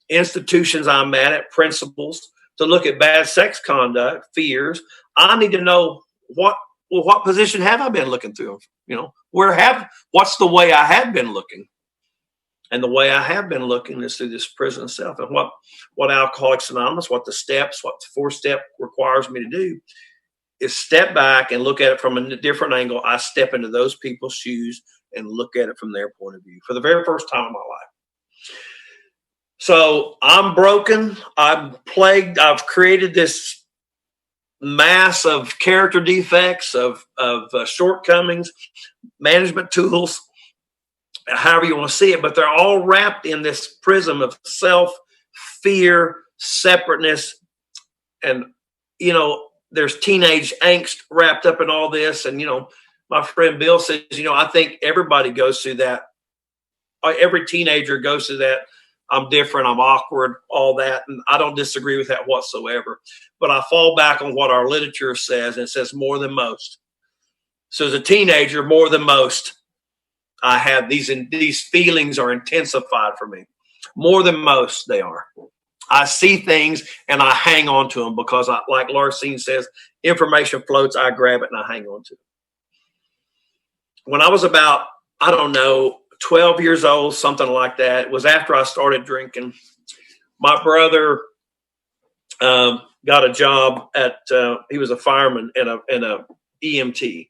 institutions I'm mad at, principles, to look at bad sex conduct, fears, I need to know what well, what position have I been looking through? What's the way I have been looking? And the way I have been looking is through this prison self. And what Alcoholics Anonymous, what the 4-step requires me to do is step back and look at it from a different angle. I step into those people's shoes and look at it from their point of view for the very first time in my life. So I'm broken. I'm plagued. I've created this mass of character defects, of shortcomings, management tools, however you want to see it, but they're all wrapped in this prism of self, fear, separateness, and, there's teenage angst wrapped up in all this. And, my friend Bill says, I think everybody goes through that. Every teenager goes through that. I'm different, I'm awkward, all that. And I don't disagree with that whatsoever. But I fall back on what our literature says, and it says more than most. So as a teenager, more than most, I have these feelings are intensified for me. More than most, they are. I see things and I hang on to them because, like Larcene says, information floats, I grab it and I hang on to it. When I was about, 12 years old, something like that, it was after I started drinking. My brother got a job he was a fireman and a EMT.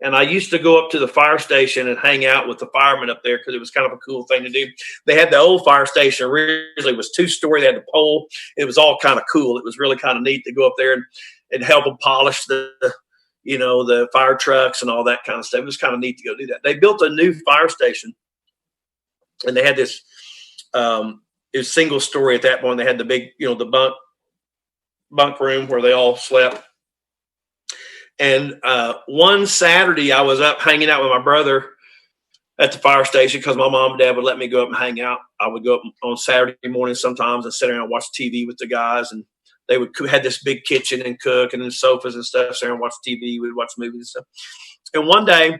And I used to go up to the fire station and hang out with the firemen up there because it was kind of a cool thing to do. They had the old fire station. Originally, it was 2-story. They had the pole. It was all kind of cool. It was really kind of neat to go up there and help them polish the fire trucks and all that kind of stuff. It was kind of neat to go do that. They built a new fire station, and they had this. It was single story at that point. They had the big, the bunk room where they all slept. And one Saturday, I was up hanging out with my brother at the fire station because my mom and dad would let me go up and hang out. I would go up on Saturday morning sometimes and sit around and watch TV with the guys. And they had this big kitchen and cook and then sofas and stuff, sit around and watch TV. We'd watch movies and stuff. And one day,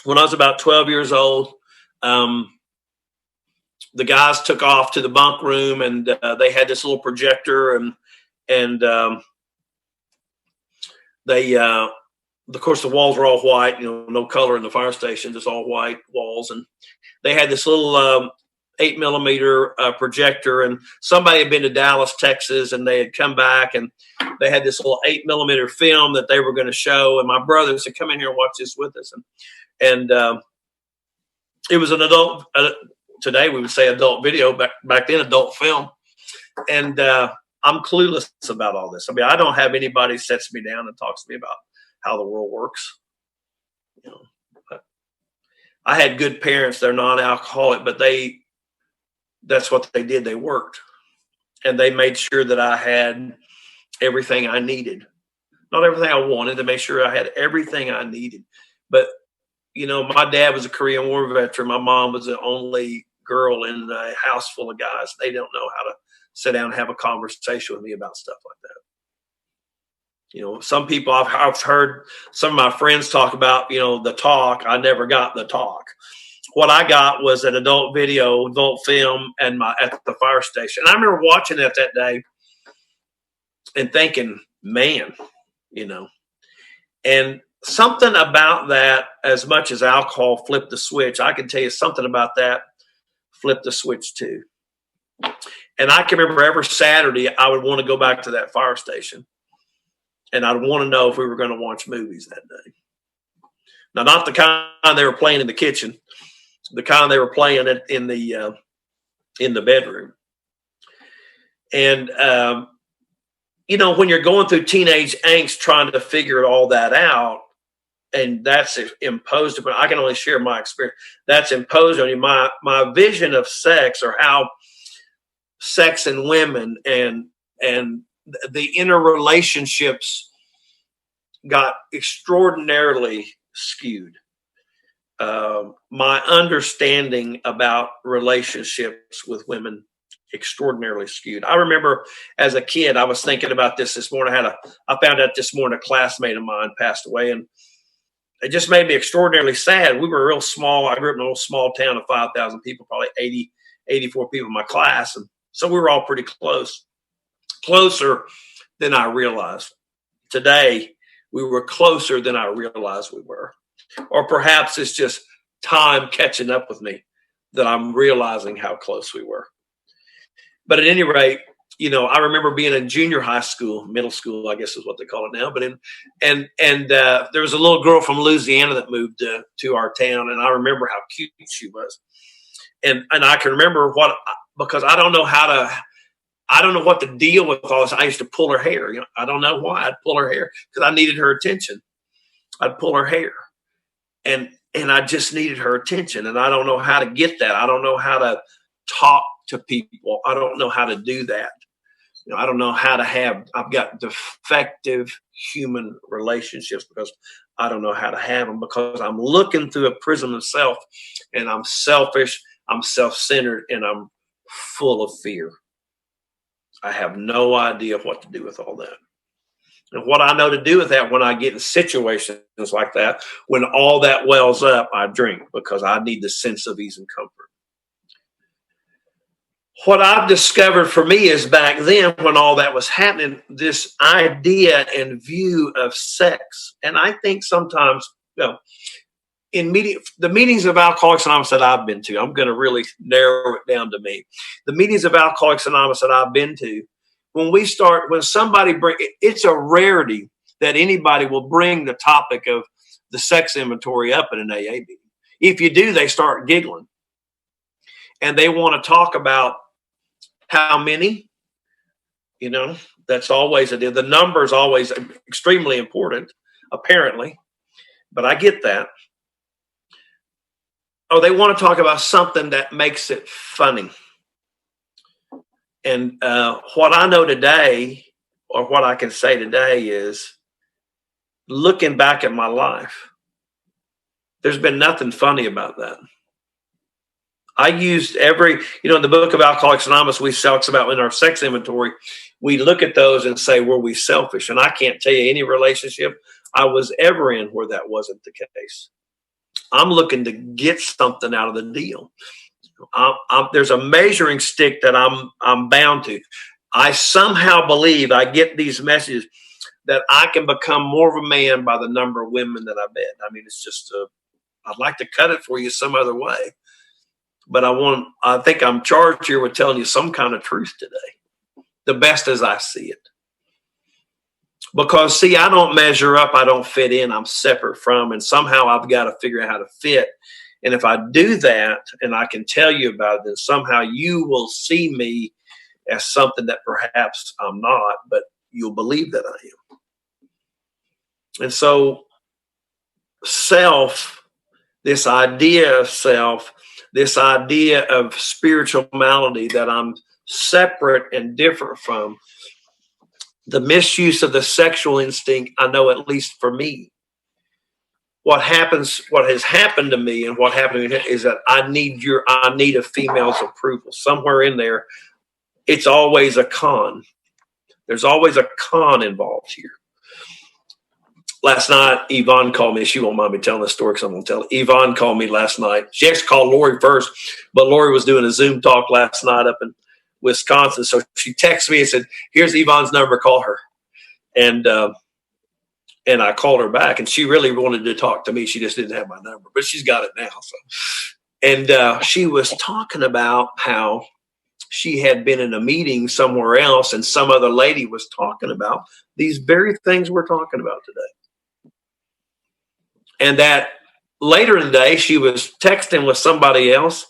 when I was about 12 years old, the guys took off to the bunk room, and they had this little projector, and they, of course, the walls were all white, no color in the fire station, just all white walls. And they had this little 8mm projector, and somebody had been to Dallas, Texas, and they had come back, and they had this little 8mm film that they were going to show. And my brother said, "Come in here and watch this with us." And it was an adult, today we would say adult video, back then adult film. And I'm clueless about all this. I mean, I don't have anybody sets me down and talks to me about how the world works. I had good parents. They're non-alcoholic, but that's what they did. They worked, and they made sure that I had everything I needed. Not everything I wanted. They made sure I had everything I needed. But, my dad was a Korean War veteran. My mom was the only girl in a house full of guys. They don't know how to sit down and have a conversation with me about stuff like that. Some people I've heard some of my friends talk about, the talk. I never got the talk. What I got was an adult video, adult film, and at the fire station. And I remember watching it that day and thinking, man, and something about that, as much as alcohol flipped the switch, I can tell you something about that flipped the switch too. And I can remember every Saturday I would want to go back to that fire station, and I'd want to know if we were going to watch movies that day. Now, not the kind they were playing in the kitchen, the kind they were playing in the bedroom. And when you're going through teenage angst, trying to figure all that out, and that's imposed upon. I can only share my experience. That's imposed on you. My vision of sex, or how sex and women and the interrelationships got extraordinarily skewed. My understanding about relationships with women extraordinarily skewed. I remember as a kid, I was thinking about this morning. I found out this morning a classmate of mine passed away, and it just made me extraordinarily sad. We were real small. I grew up in a little small town of 5,000 people, probably 84 people in my class. And so we were all pretty closer than I realized. Today, we were closer than I realized we were. Or perhaps it's just time catching up with me that I'm realizing how close we were. But at any rate, I remember being in junior high school, middle school, I guess is what they call it now. But there was a little girl from Louisiana that moved to our town, and I remember how cute she was. And I can remember because I don't know what to deal with all this. I used to pull her hair. I don't know why I'd pull her hair, because I needed her attention. I'd pull her hair, and I just needed her attention. And I don't know how to get that. I don't know how to talk to people. I don't know how to do that. I don't know how to I've got defective human relationships because I don't know how to have them, because I'm looking through a prism of self, and I'm selfish, I'm self-centered, and I'm full of fear. I have no idea what to do with all that. And what I know to do with that, when I get in situations like that, when all that wells up, I drink, because I need the sense of ease and comfort. What I've discovered for me is, back then when all that was happening, this idea and view of sex. And I think sometimes, in the meetings of Alcoholics Anonymous that I've been to, I'm going to really narrow it down to me. The meetings of Alcoholics Anonymous that I've been to, when somebody it's a rarity that anybody will bring the topic of the sex inventory up in an AA meeting. If you do, they start giggling. And they want to talk about how many, that's always a deal. The number is always extremely important, apparently, but I get that. Oh, they want to talk about something that makes it funny. And what I know today, or what I can say today, is looking back at my life, there's been nothing funny about that. I used in the book of Alcoholics Anonymous, we talks about in our sex inventory, we look at those and say, were we selfish? And I can't tell you any relationship I was ever in where that wasn't the case. I'm looking to get something out of the deal. There's a measuring stick that I'm bound to. I somehow believe, I get these messages, that I can become more of a man by the number of women that I bed. I mean, it's just, I'd like to cut it for you some other way. But I think I'm charged here with telling you some kind of truth today, the best as I see it. Because, see, I don't measure up, I don't fit in, I'm separate from, and somehow I've got to figure out how to fit. And if I do that, and I can tell you about it, then somehow you will see me as something that perhaps I'm not, but you'll believe that I am. And so this idea of self, this idea of spirituality, that I'm separate and different from, the misuse of the sexual instinct, I know, at least for me, what has happened to me and what happened to me is that I need a female's approval. Somewhere in there, it's always a con. There's always a con involved here. Last night, Yvonne called me. She won't mind me telling this story because I'm going to tell it. Yvonne called me last night. She actually called Lori first, but Lori was doing a Zoom talk last night up in Wisconsin. So she texted me and said, here's Yvonne's number, call her. And I called her back, and she really wanted to talk to me. She just didn't have my number, but she's got it now. So. And she was talking about how she had been in a meeting somewhere else, and some other lady was talking about these very things we're talking about today. And that later in the day, she was texting with somebody else,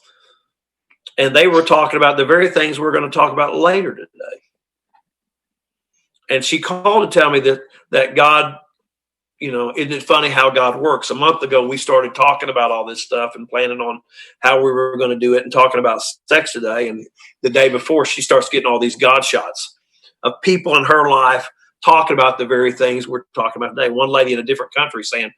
and they were talking about the very things we're going to talk about later today. And she called to tell me that God, isn't it funny how God works? A month ago, we started talking about all this stuff and planning on how we were going to do it and talking about sex today. And the day before, she starts getting all these God shots of people in her life talking about the very things we're talking about today. One lady in a different country saying,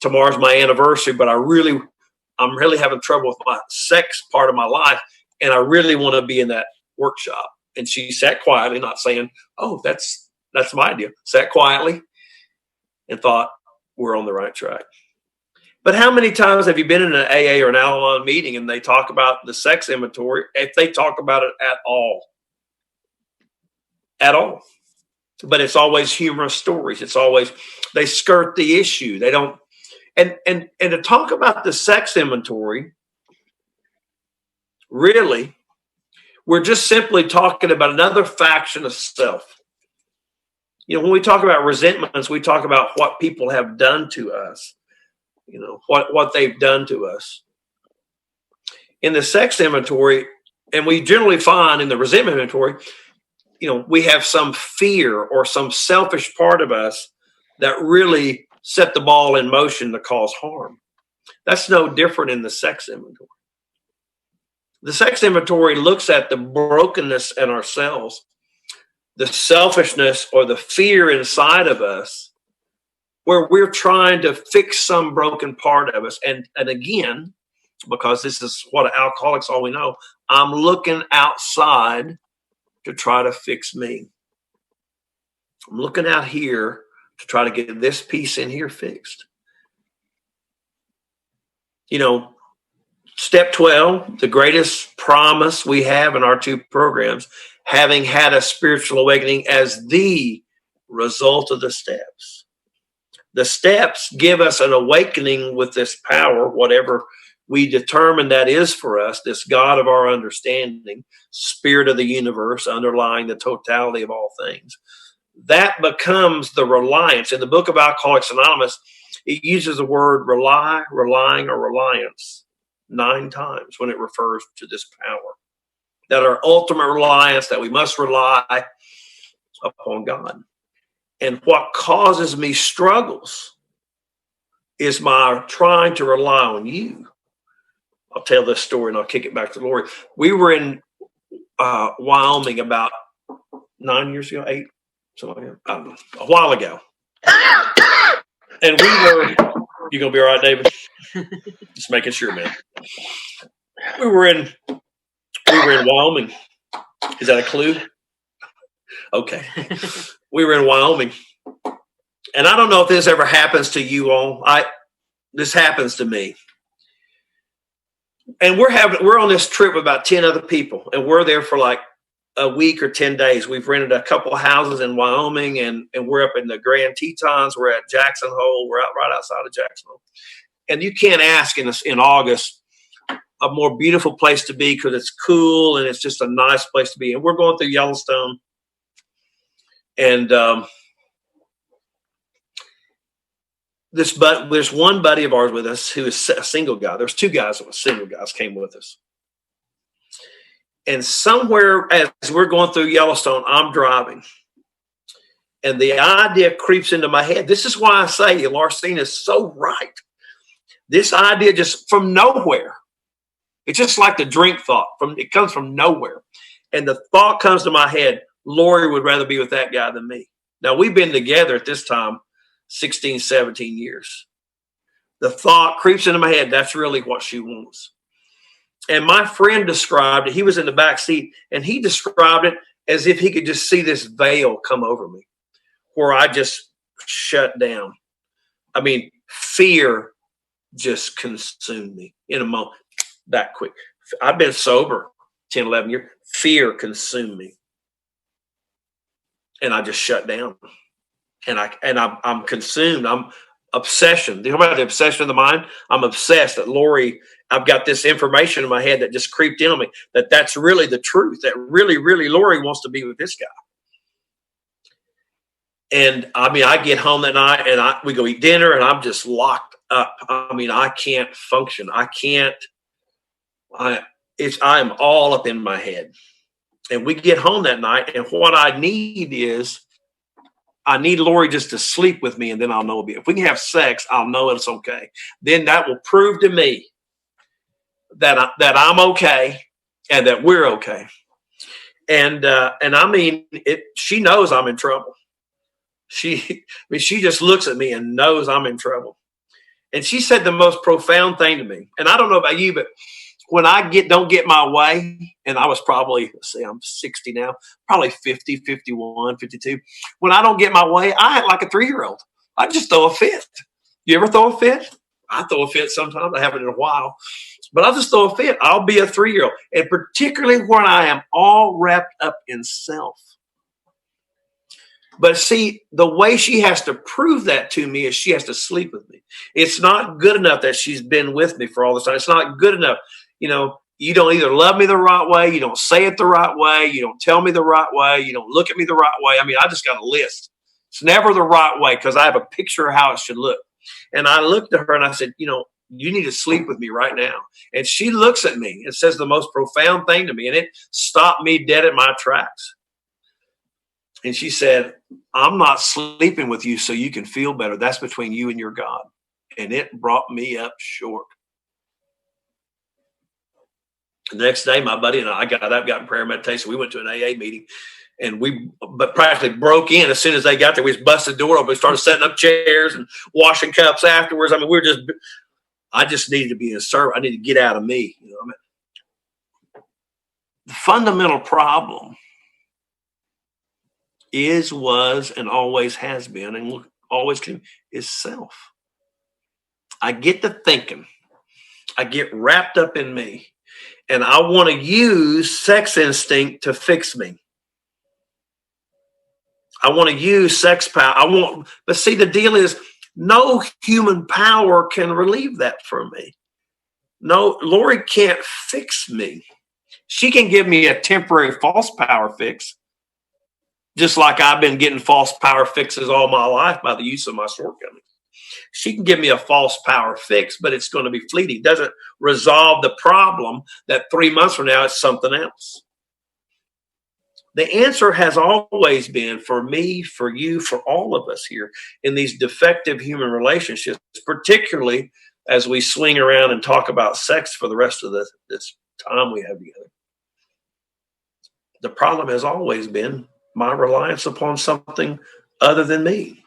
tomorrow's my anniversary, but I'm really having trouble with my sex part of my life, and I really want to be in that workshop. And she sat quietly, not saying, oh, that's my idea. Sat quietly and thought, we're on the right track. But how many times have you been in an AA or an Al-Anon meeting and they talk about the sex inventory, if they talk about it at all? At all. but it's always humorous stories. It's always, they skirt the issue. They don't, and to talk about the sex inventory, really, we're just simply talking about another faction of self. When we talk about resentments, we talk about what people have done to us, what they've done to us. In the sex inventory, and we generally find in the resentment inventory, we have some fear or some selfish part of us that really set the ball in motion to cause harm. That's no different in the sex inventory. The sex inventory looks at the brokenness in ourselves, the selfishness or the fear inside of us, where we're trying to fix some broken part of us. And again, because this is what alcoholics all we know, I'm looking outside to try to fix me. I'm looking out here to try to get this piece in here fixed. Step 12, the greatest promise we have in our 2 programs, having had a spiritual awakening as the result of the steps. The steps give us an awakening with this power, whatever we determine that is for us, this God of our understanding, spirit of the universe, underlying the totality of all things. That becomes the reliance. In the book of Alcoholics Anonymous, it uses the word rely, relying, or reliance 9 times when it refers to this power. That our ultimate reliance, that we must rely upon God. And what causes me struggles is my trying to rely on you. I'll tell this story and I'll kick it back to Lori. We were in Wyoming about 9 years ago, 8, something like that. I don't know, a while ago. And we were, you gonna be all right, David? Just making sure, man. We were in Wyoming. Is that a clue? Okay. We were in Wyoming. And I don't know if this ever happens to you all. This happens to me. And we're on this trip with about 10 other people, and we're there for like a week or 10 days. We've rented a couple of houses in Wyoming, and we're up in the Grand Tetons. We're at Jackson Hole. We're out right outside of Jackson Hole. And you can't ask in August a more beautiful place to be, because it's cool and it's just a nice place to be. And we're going through Yellowstone, and there's one buddy of ours with us who is a single guy. There's 2 guys that were single guys came with us. And somewhere as we're going through Yellowstone, I'm driving. And the idea creeps into my head. This is why I say Larcene is so right. This idea just from nowhere. It's just like the drink thought. It comes from nowhere. And the thought comes to my head, Lori would rather be with that guy than me. Now, we've been together at this time 16, 17 years. The thought creeps into my head, that's really what she wants. And my friend described it. He was in the back seat, and he described it as if he could just see this veil come over me, where I just shut down. I mean, fear just consumed me in a moment, that quick. I've been sober 10, 11 years. Fear consumed me. And I just shut down. And I'm consumed. I'm obsession. You know about the obsession of the mind? I'm obsessed that Lori, I've got this information in my head that just creeped in on me, that's really the truth, that really, really Lori wants to be with this guy. And I mean, I get home that night and we go eat dinner and I'm just locked up. I mean, I can't function. I'm all up in my head. And we get home that night, and what I need Lori just to sleep with me, and then I'll know. If we can have sex, I'll know it's okay. Then that will prove to me that I'm okay and that we're okay. And I mean, she knows I'm in trouble. She just looks at me and knows I'm in trouble. And she said the most profound thing to me. And I don't know about you, but when I don't get my way, and I was probably, let's see, I'm 60 now, probably 50, 51, 52. When I don't get my way, I act like a 3-year-old. I just throw a fit. You ever throw a fit? I throw a fit sometimes. I haven't in a while. But I'll just throw a fit. I'll be a 3-year-old. And particularly when I am all wrapped up in self. But see, the way she has to prove that to me is she has to sleep with me. It's not good enough that she's been with me for all this time. It's not good enough. You don't either love me the right way, you don't say it the right way, you don't tell me the right way, you don't look at me the right way. I mean, I just got a list. It's never the right way because I have a picture of how it should look. And I looked at her and I said, you need to sleep with me right now. And she looks at me and says the most profound thing to me, and it stopped me dead at my tracks. And she said, I'm not sleeping with you so you can feel better. That's between you and your God. And it brought me up short. The next day, my buddy and I got in prayer and meditation. We went to an AA meeting, and we practically broke in as soon as they got there. We just busted the door open. We started setting up chairs and washing cups afterwards. I mean, I just needed to be in service. I needed to get out of me. The fundamental problem was, and always has been, and always can, is self. I get to thinking. I get wrapped up in me. And I want to use sex instinct to fix me. I want to use sex power. But see, the deal is no human power can relieve that from me. No, Lori can't fix me. She can give me a temporary false power fix, just like I've been getting false power fixes all my life by the use of my shortcomings. She can give me a false power fix, but it's going to be fleeting. It doesn't resolve the problem that 3 months from now it's something else. The answer has always been for me, for you, for all of us here in these defective human relationships, particularly as we swing around and talk about sex for the rest of this time we have together. The problem has always been my reliance upon something other than me.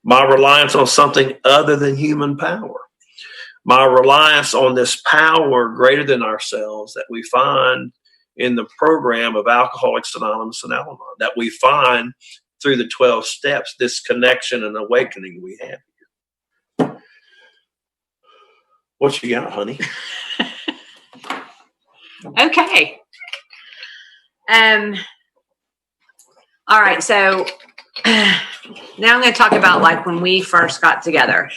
My reliance on something other than human power. My reliance on this power greater than ourselves that we find in the program of Alcoholics Anonymous and Al-Anon, that we find through the 12 steps, this connection and awakening we have here. What you got, honey? Okay. All right. So now I'm going to talk about like when we first got together,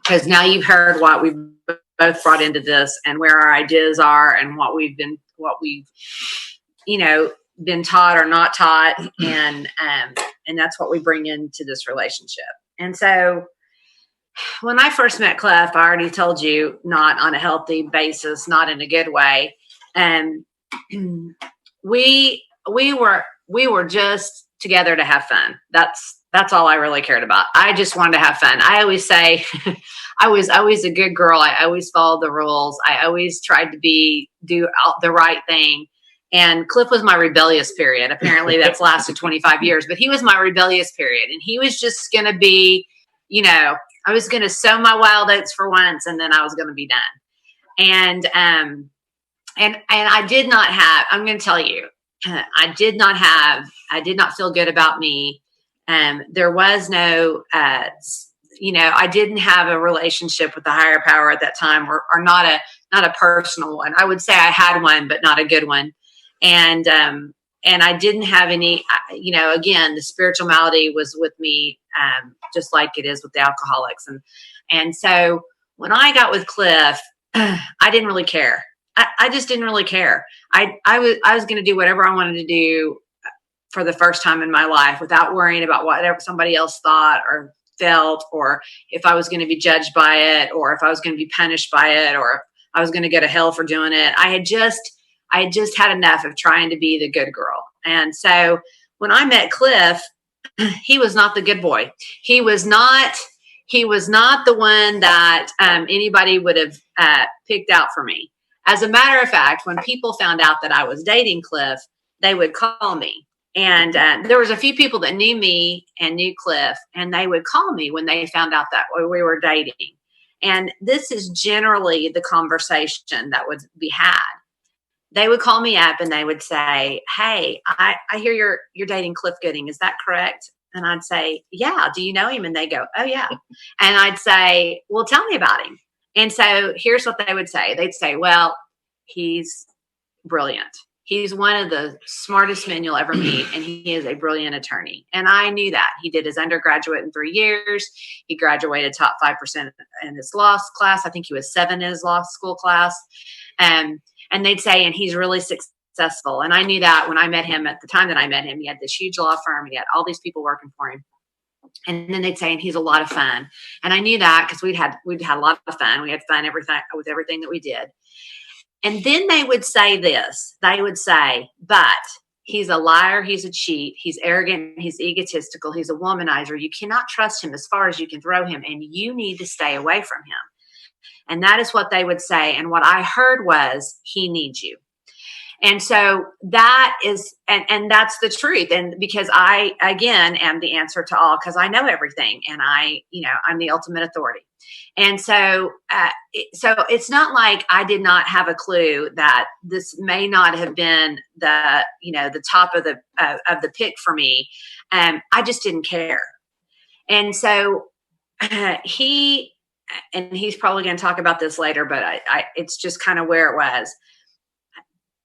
because now you've heard what we've both brought into this and where our ideas are and what we've been taught or not taught. And that's what we bring into this relationship. And so when I first met Cliff, I already told you, not on a healthy basis, not in a good way. And we were just together to have fun. That's all I really cared about. I just wanted to have fun. I always say I was always a good girl. I always followed the rules. I always tried to do the right thing. And Cliff was my rebellious period. Apparently that's lasted 25 years, but he was my rebellious period. And he was just going to be, I was going to sow my wild oats for once, and then I was going to be done. And I did not have, I'm going to tell you, I did not feel good about me. There was no, I didn't have a relationship with the higher power at that time, or not a personal one. I would say I had one, but not a good one. And I didn't have any, again, the spiritual malady was with me, just like it is with the alcoholics. And so when I got with Cliff, I didn't really care. I just didn't really care. I was going to do whatever I wanted to do for the first time in my life without worrying about whatever somebody else thought or felt, or if I was going to be judged by it, or if I was going to be punished by it, or if I was going to go to hell for doing it. I had just had enough of trying to be the good girl. And so when I met Cliff, he was not the good boy. He was not the one that anybody would have picked out for me. As a matter of fact, when people found out that I was dating Cliff, they would call me. And there was a few people that knew me and knew Cliff, and they would call me when they found out that we were dating. And this is generally the conversation that would be had. They would call me up and they would say, "Hey, I hear you're dating Cliff Gooding. Is that correct?" And I'd say, "Yeah. Do you know him?" And they go, "Oh, yeah." And I'd say, "Well, tell me about him." And so here's what they would say. They'd say, "Well, he's brilliant. He's one of the smartest men you'll ever meet, and he is a brilliant attorney. And I knew that. He did his undergraduate in 3 years. He graduated top 5% in his law class. I think he was 7 in his law school class. And they'd say, and he's really successful. And I knew that when I met him. At the time that I met him, he had this huge law firm. He had all these people working for him. And then they'd say, and he's a lot of fun. And I knew that because we'd had a lot of fun. We had fun with everything that we did. And then they would say this. They would say, but he's a liar. He's a cheat. He's arrogant. He's egotistical. He's a womanizer. You cannot trust him as far as you can throw him, and you need to stay away from him. And that is what they would say. And what I heard was, he needs you. And so that is, and that's the truth. And because I, again, am the answer to all, because I know everything, and I'm the ultimate authority. And so it's not like I did not have a clue that this may not have been the top of the pick for me. I just didn't care. And so he's probably going to talk about this later, but it's just kind of where it was.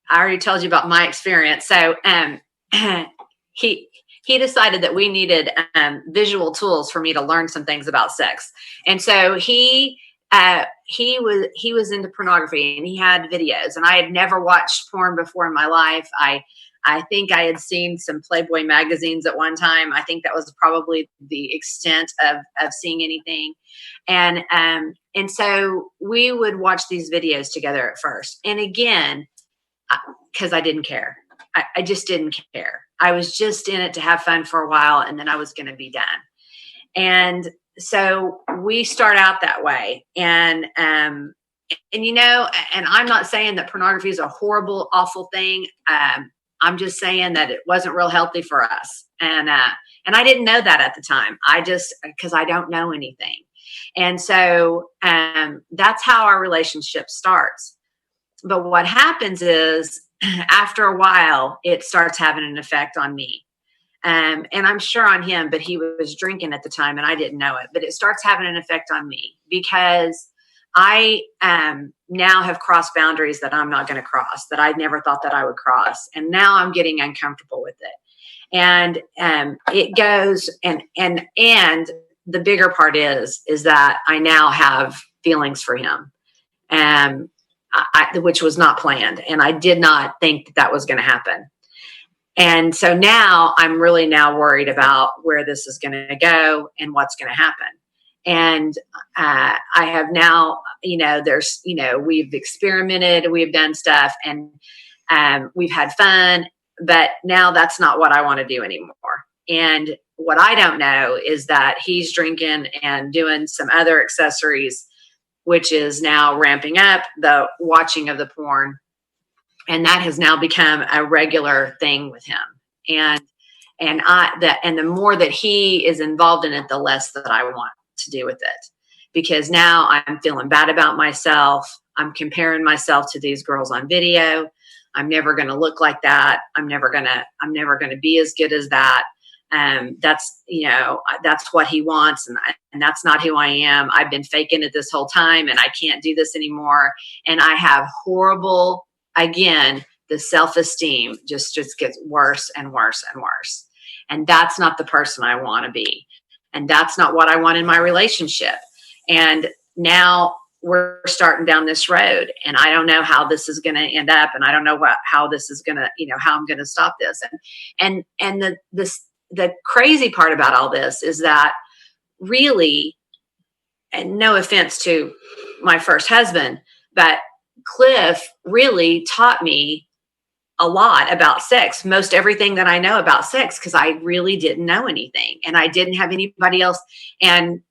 I already told you about my experience. So he decided that we needed visual tools for me to learn some things about sex. And so he was into pornography, and he had videos, and I had never watched porn before in my life. I think I had seen some Playboy magazines at one time. I think that was probably the extent of seeing anything. And so we would watch these videos together at first. And again, because I didn't care. I just didn't care. I was just in it to have fun for a while, and then I was going to be done. And so we start out that way. And I'm not saying that pornography is a horrible, awful thing. I'm just saying that it wasn't real healthy for us. And I didn't know that at the time. Because I don't know anything. And so that's how our relationship starts. But what happens is, after a while, it starts having an effect on me. And I'm sure on him, but he was drinking at the time and I didn't know it. But it starts having an effect on me because I now have crossed boundaries that I'm not going to cross, that I never thought that I would cross. And now I'm getting uncomfortable with it. And it goes, and the bigger part is that I now have feelings for him. Which was not planned. And I did not think that was going to happen. And so now I'm really now worried about where this is going to go and what's going to happen. And I have now, we've experimented, we've done stuff, and we've had fun, but now that's not what I want to do anymore. And what I don't know is that he's drinking and doing some other accessories, which is now ramping up the watching of the porn. And that has now become a regular thing with him. And the more that he is involved in it, the less that I want to do with it. Because now I'm feeling bad about myself. I'm comparing myself to these girls on video. I'm never going to look like that. I'm never going to be as good as that. That's what he wants. And that's not who I am. I've been faking it this whole time, and I can't do this anymore. And I have horrible, again, the self-esteem just gets worse and worse and worse. And that's not the person I want to be. And that's not what I want in my relationship. And now we're starting down this road, and I don't know how this is going to end up. And I don't know how this is going to, how I'm going to stop this. And the crazy part about all this is that really, and no offense to my first husband, but Cliff really taught me a lot about sex, most everything that I know about sex, because I really didn't know anything, and I didn't have anybody else. And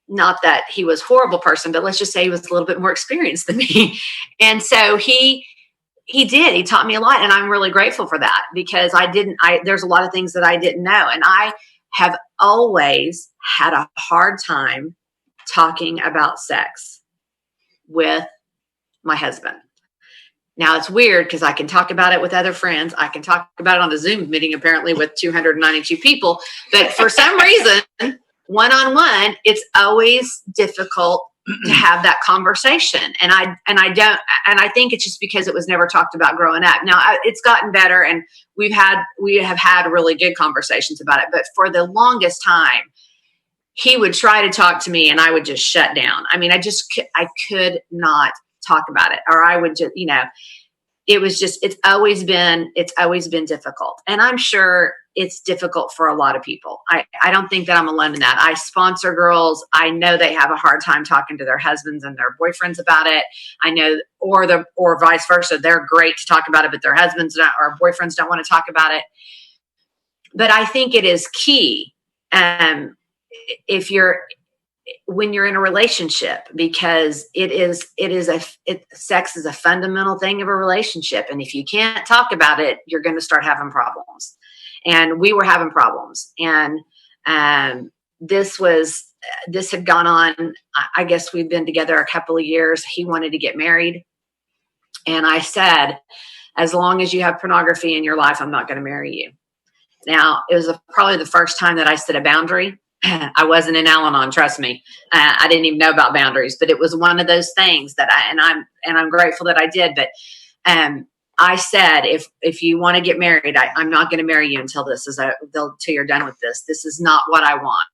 not that he was a horrible person, but let's just say he was a little bit more experienced than me. And so he taught me a lot, and I'm really grateful for that, because there's a lot of things that I didn't know. And I have always had a hard time talking about sex with my husband. Now it's weird because I can talk about it with other friends. I can talk about it on a Zoom meeting, apparently with 292 people, but for some reason, one-on-one, it's always difficult to have that conversation. And I think it's just because it was never talked about growing up. Now it's gotten better, and we have had really good conversations about it. But for the longest time, he would try to talk to me and I would just shut down. I mean, I could not talk about it, or I would just, it's always been difficult. And I'm sure it's difficult for a lot of people. I don't think that I'm alone in that. I sponsor girls. I know they have a hard time talking to their husbands and their boyfriends about it. I know, or vice versa. They're great to talk about it, but their husbands or boyfriends don't want to talk about it. But I think it is key. When you're in a relationship, because sex is a fundamental thing of a relationship. And if you can't talk about it, you're going to start having problems. And we were having problems. And this had gone on. I guess we've been together a couple of years. He wanted to get married. And I said, as long as you have pornography in your life, I'm not going to marry you. Now, it was probably the first time that I set a boundary. I wasn't in Al-Anon, trust me. I didn't even know about boundaries, but it was one of those things that I'm grateful that I did. But I said, if you want to get married, I'm not going to marry you until you're done with this. This is not what I want.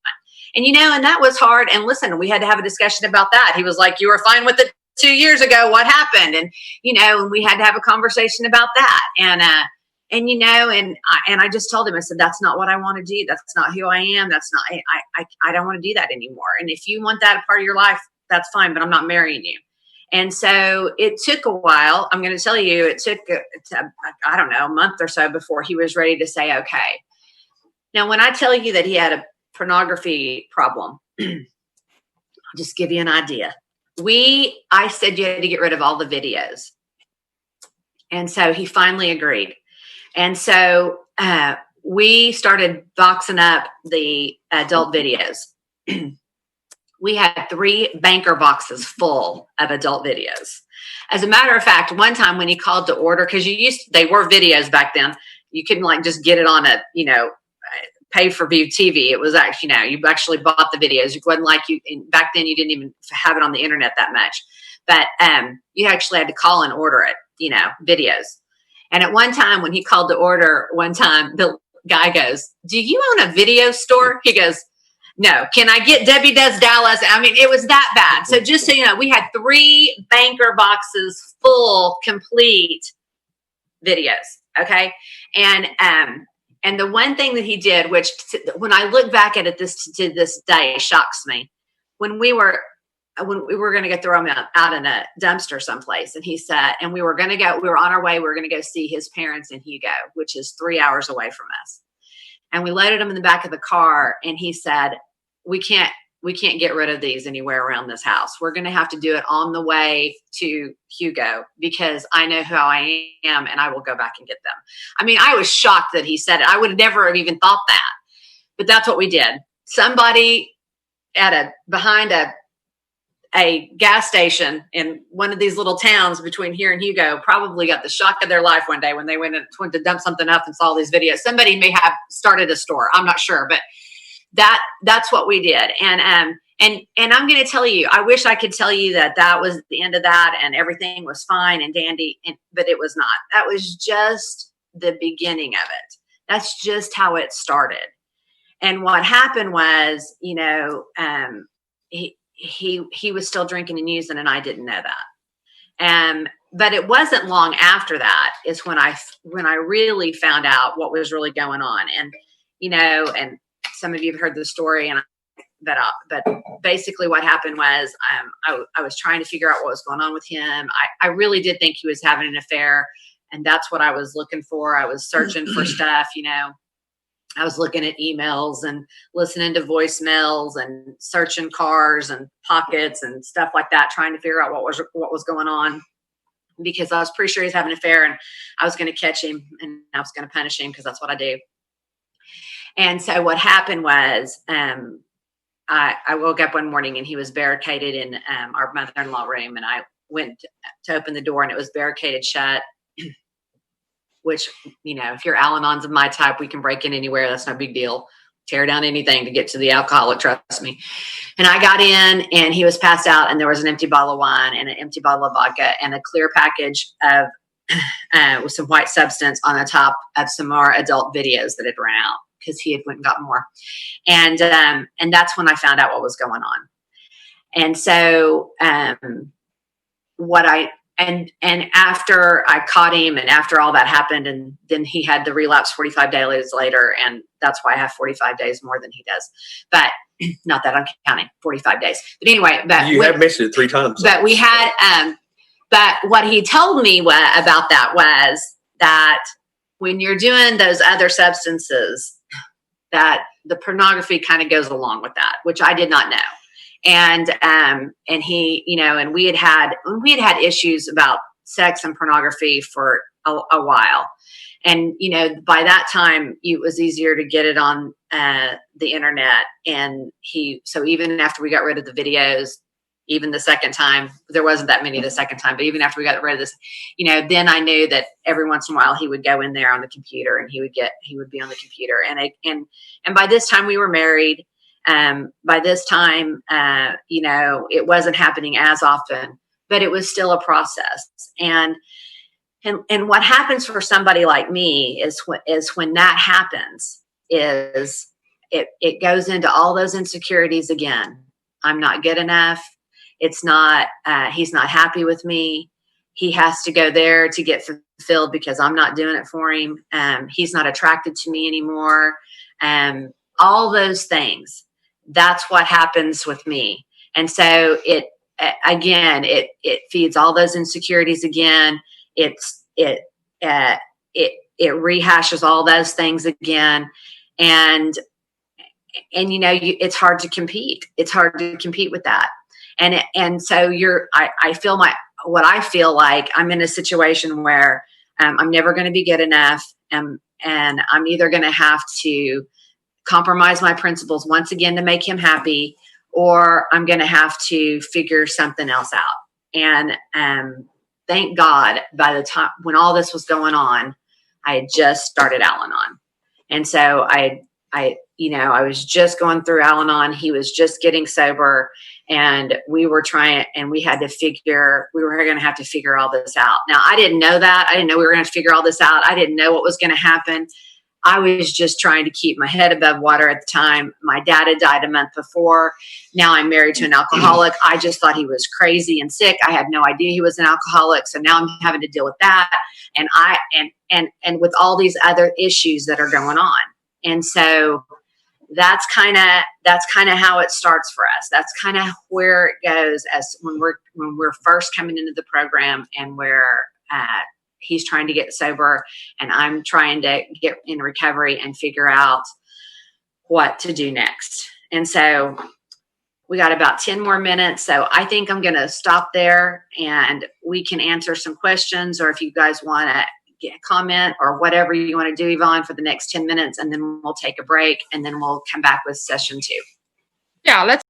And and that was hard. And listen, we had to have a discussion about that. He was like, "You were fine with it 2 years ago. What happened?" And and we had to have a conversation about that. And I just told him, I said, that's not what I want to do. That's not who I am. That's not, I don't want to do that anymore. And if you want that a part of your life, that's fine, but I'm not marrying you. And so it took a while. I'm going to tell you, it took, I don't know, a month or so before he was ready to say, okay. Now, when I tell you that he had a pornography problem, I'll just give you an idea. I said you had to get rid of all the videos. And so he finally agreed. And so we started boxing up the adult videos. We had 3 banker boxes full of adult videos. As a matter of fact, one time when he called to order, because they were videos back then, you couldn't just get it on a pay-per-view TV. It was actually you actually bought the videos. It wasn't like back then. You didn't even have it on the internet that much, but you actually had to call and order it. Videos. And at one time when he called to order, the guy goes, "Do you own a video store?" He goes, "No. Can I get Debbie Does Dallas?" I mean, it was that bad. So just so you know, we had 3 banker boxes full, complete videos. Okay. And the one thing that he did, which when I look back at it to this day, shocks me. When we were going to go throw him out in a dumpster someplace. And he said, and we were on our way. We were going to go see his parents in Hugo, which is 3 hours away from us. And we loaded him in the back of the car. And he said, we can't get rid of these anywhere around this house. We're going to have to do it on the way to Hugo because I know who I am and I will go back and get them. I mean, I was shocked that he said it. I would never have even thought that, but that's what we did. Somebody behind a gas station in one of these little towns between here and Hugo probably got the shock of their life one day when they went to dump something up and saw these videos. Somebody may have started a store. I'm not sure, but that's what we did. And I'm going to tell you, I wish I could tell you that was the end of that and everything was fine and dandy, but it was not. That was just the beginning of it. That's just how it started. And what happened was, he was still drinking and using, and I didn't know that. But it wasn't long after that is when I really found out what was really going on. And, and some of you have heard the story, but basically what happened was, I was trying to figure out what was going on with him. I really did think he was having an affair, and that's what I was looking for. I was searching for stuff, I was looking at emails and listening to voicemails and searching cars and pockets and stuff like that, trying to figure out what was going on, because I was pretty sure he was having an affair and I was going to catch him and I was going to punish him because that's what I do. And so what happened was, I woke up one morning and he was barricaded in our mother-in-law room, and I went to open the door and it was barricaded shut. Which, if you're Al-Anons of my type, we can break in anywhere. That's no big deal. tear down anything to get to the alcoholic, trust me. And I got in, and he was passed out, and there was an empty bottle of wine and an empty bottle of vodka and a clear package of with some white substance on the top of some more adult videos that had run out because he had went and got more. And that's when I found out what was going on. And so and after I caught him, and after all that happened, and then he had the relapse 45 days later, and that's why I have 45 days more than he does. But not that I'm counting 45 days. But anyway, you have mentioned it 3 times. But we had, but what he told me about that was that when you're doing those other substances, that the pornography kind of goes along with that, which I did not know. And he, and we had issues about sex and pornography for a while. And, by that time it was easier to get it on, the internet. And so even after we got rid of the videos, even the second time, there wasn't that many the second time, but even after we got rid of this, then I knew that every once in a while he would go in there on the computer, and he would be on the computer. And by this time we were married. By this time, it wasn't happening as often, but it was still a process. And what happens for somebody like me is when that happens, is it goes into all those insecurities again. I'm not good enough. It's not, he's not happy with me. He has to go there to get fulfilled because I'm not doing it for him. He's not attracted to me anymore. All those things. That's what happens with me. And so it feeds all those insecurities again. It rehashes all those things again. And it's hard to compete. It's hard to compete with that. And so I feel what I feel like I'm in a situation where I'm never going to be good enough. And I'm either going to have to compromise my principles once again to make him happy, or I'm going to have to figure something else out. And thank God, by the time when all this was going on, I had just started Al-Anon. And so I was just going through Al-Anon. He was just getting sober, and we were trying, and we were going to have to figure all this out. Now, I didn't know that. I didn't know we were going to figure all this out. I didn't know what was going to happen. I was just trying to keep my head above water at the time. My dad had died a month before. Now I'm married to an alcoholic. I just thought he was crazy and sick. I had no idea he was an alcoholic. So now I'm having to deal with that. And with all these other issues that are going on. And so that's kind of how it starts for us. That's kind of where it goes as when we're first coming into the program, and where he's trying to get sober and I'm trying to get in recovery and figure out what to do next. And so we got about 10 more minutes. So I think I'm going to stop there, and we can answer some questions, or if you guys want to get a comment or whatever you want to do, Yvonne, for the next 10 minutes, and then we'll take a break, and then we'll come back with session 2. Yeah, let's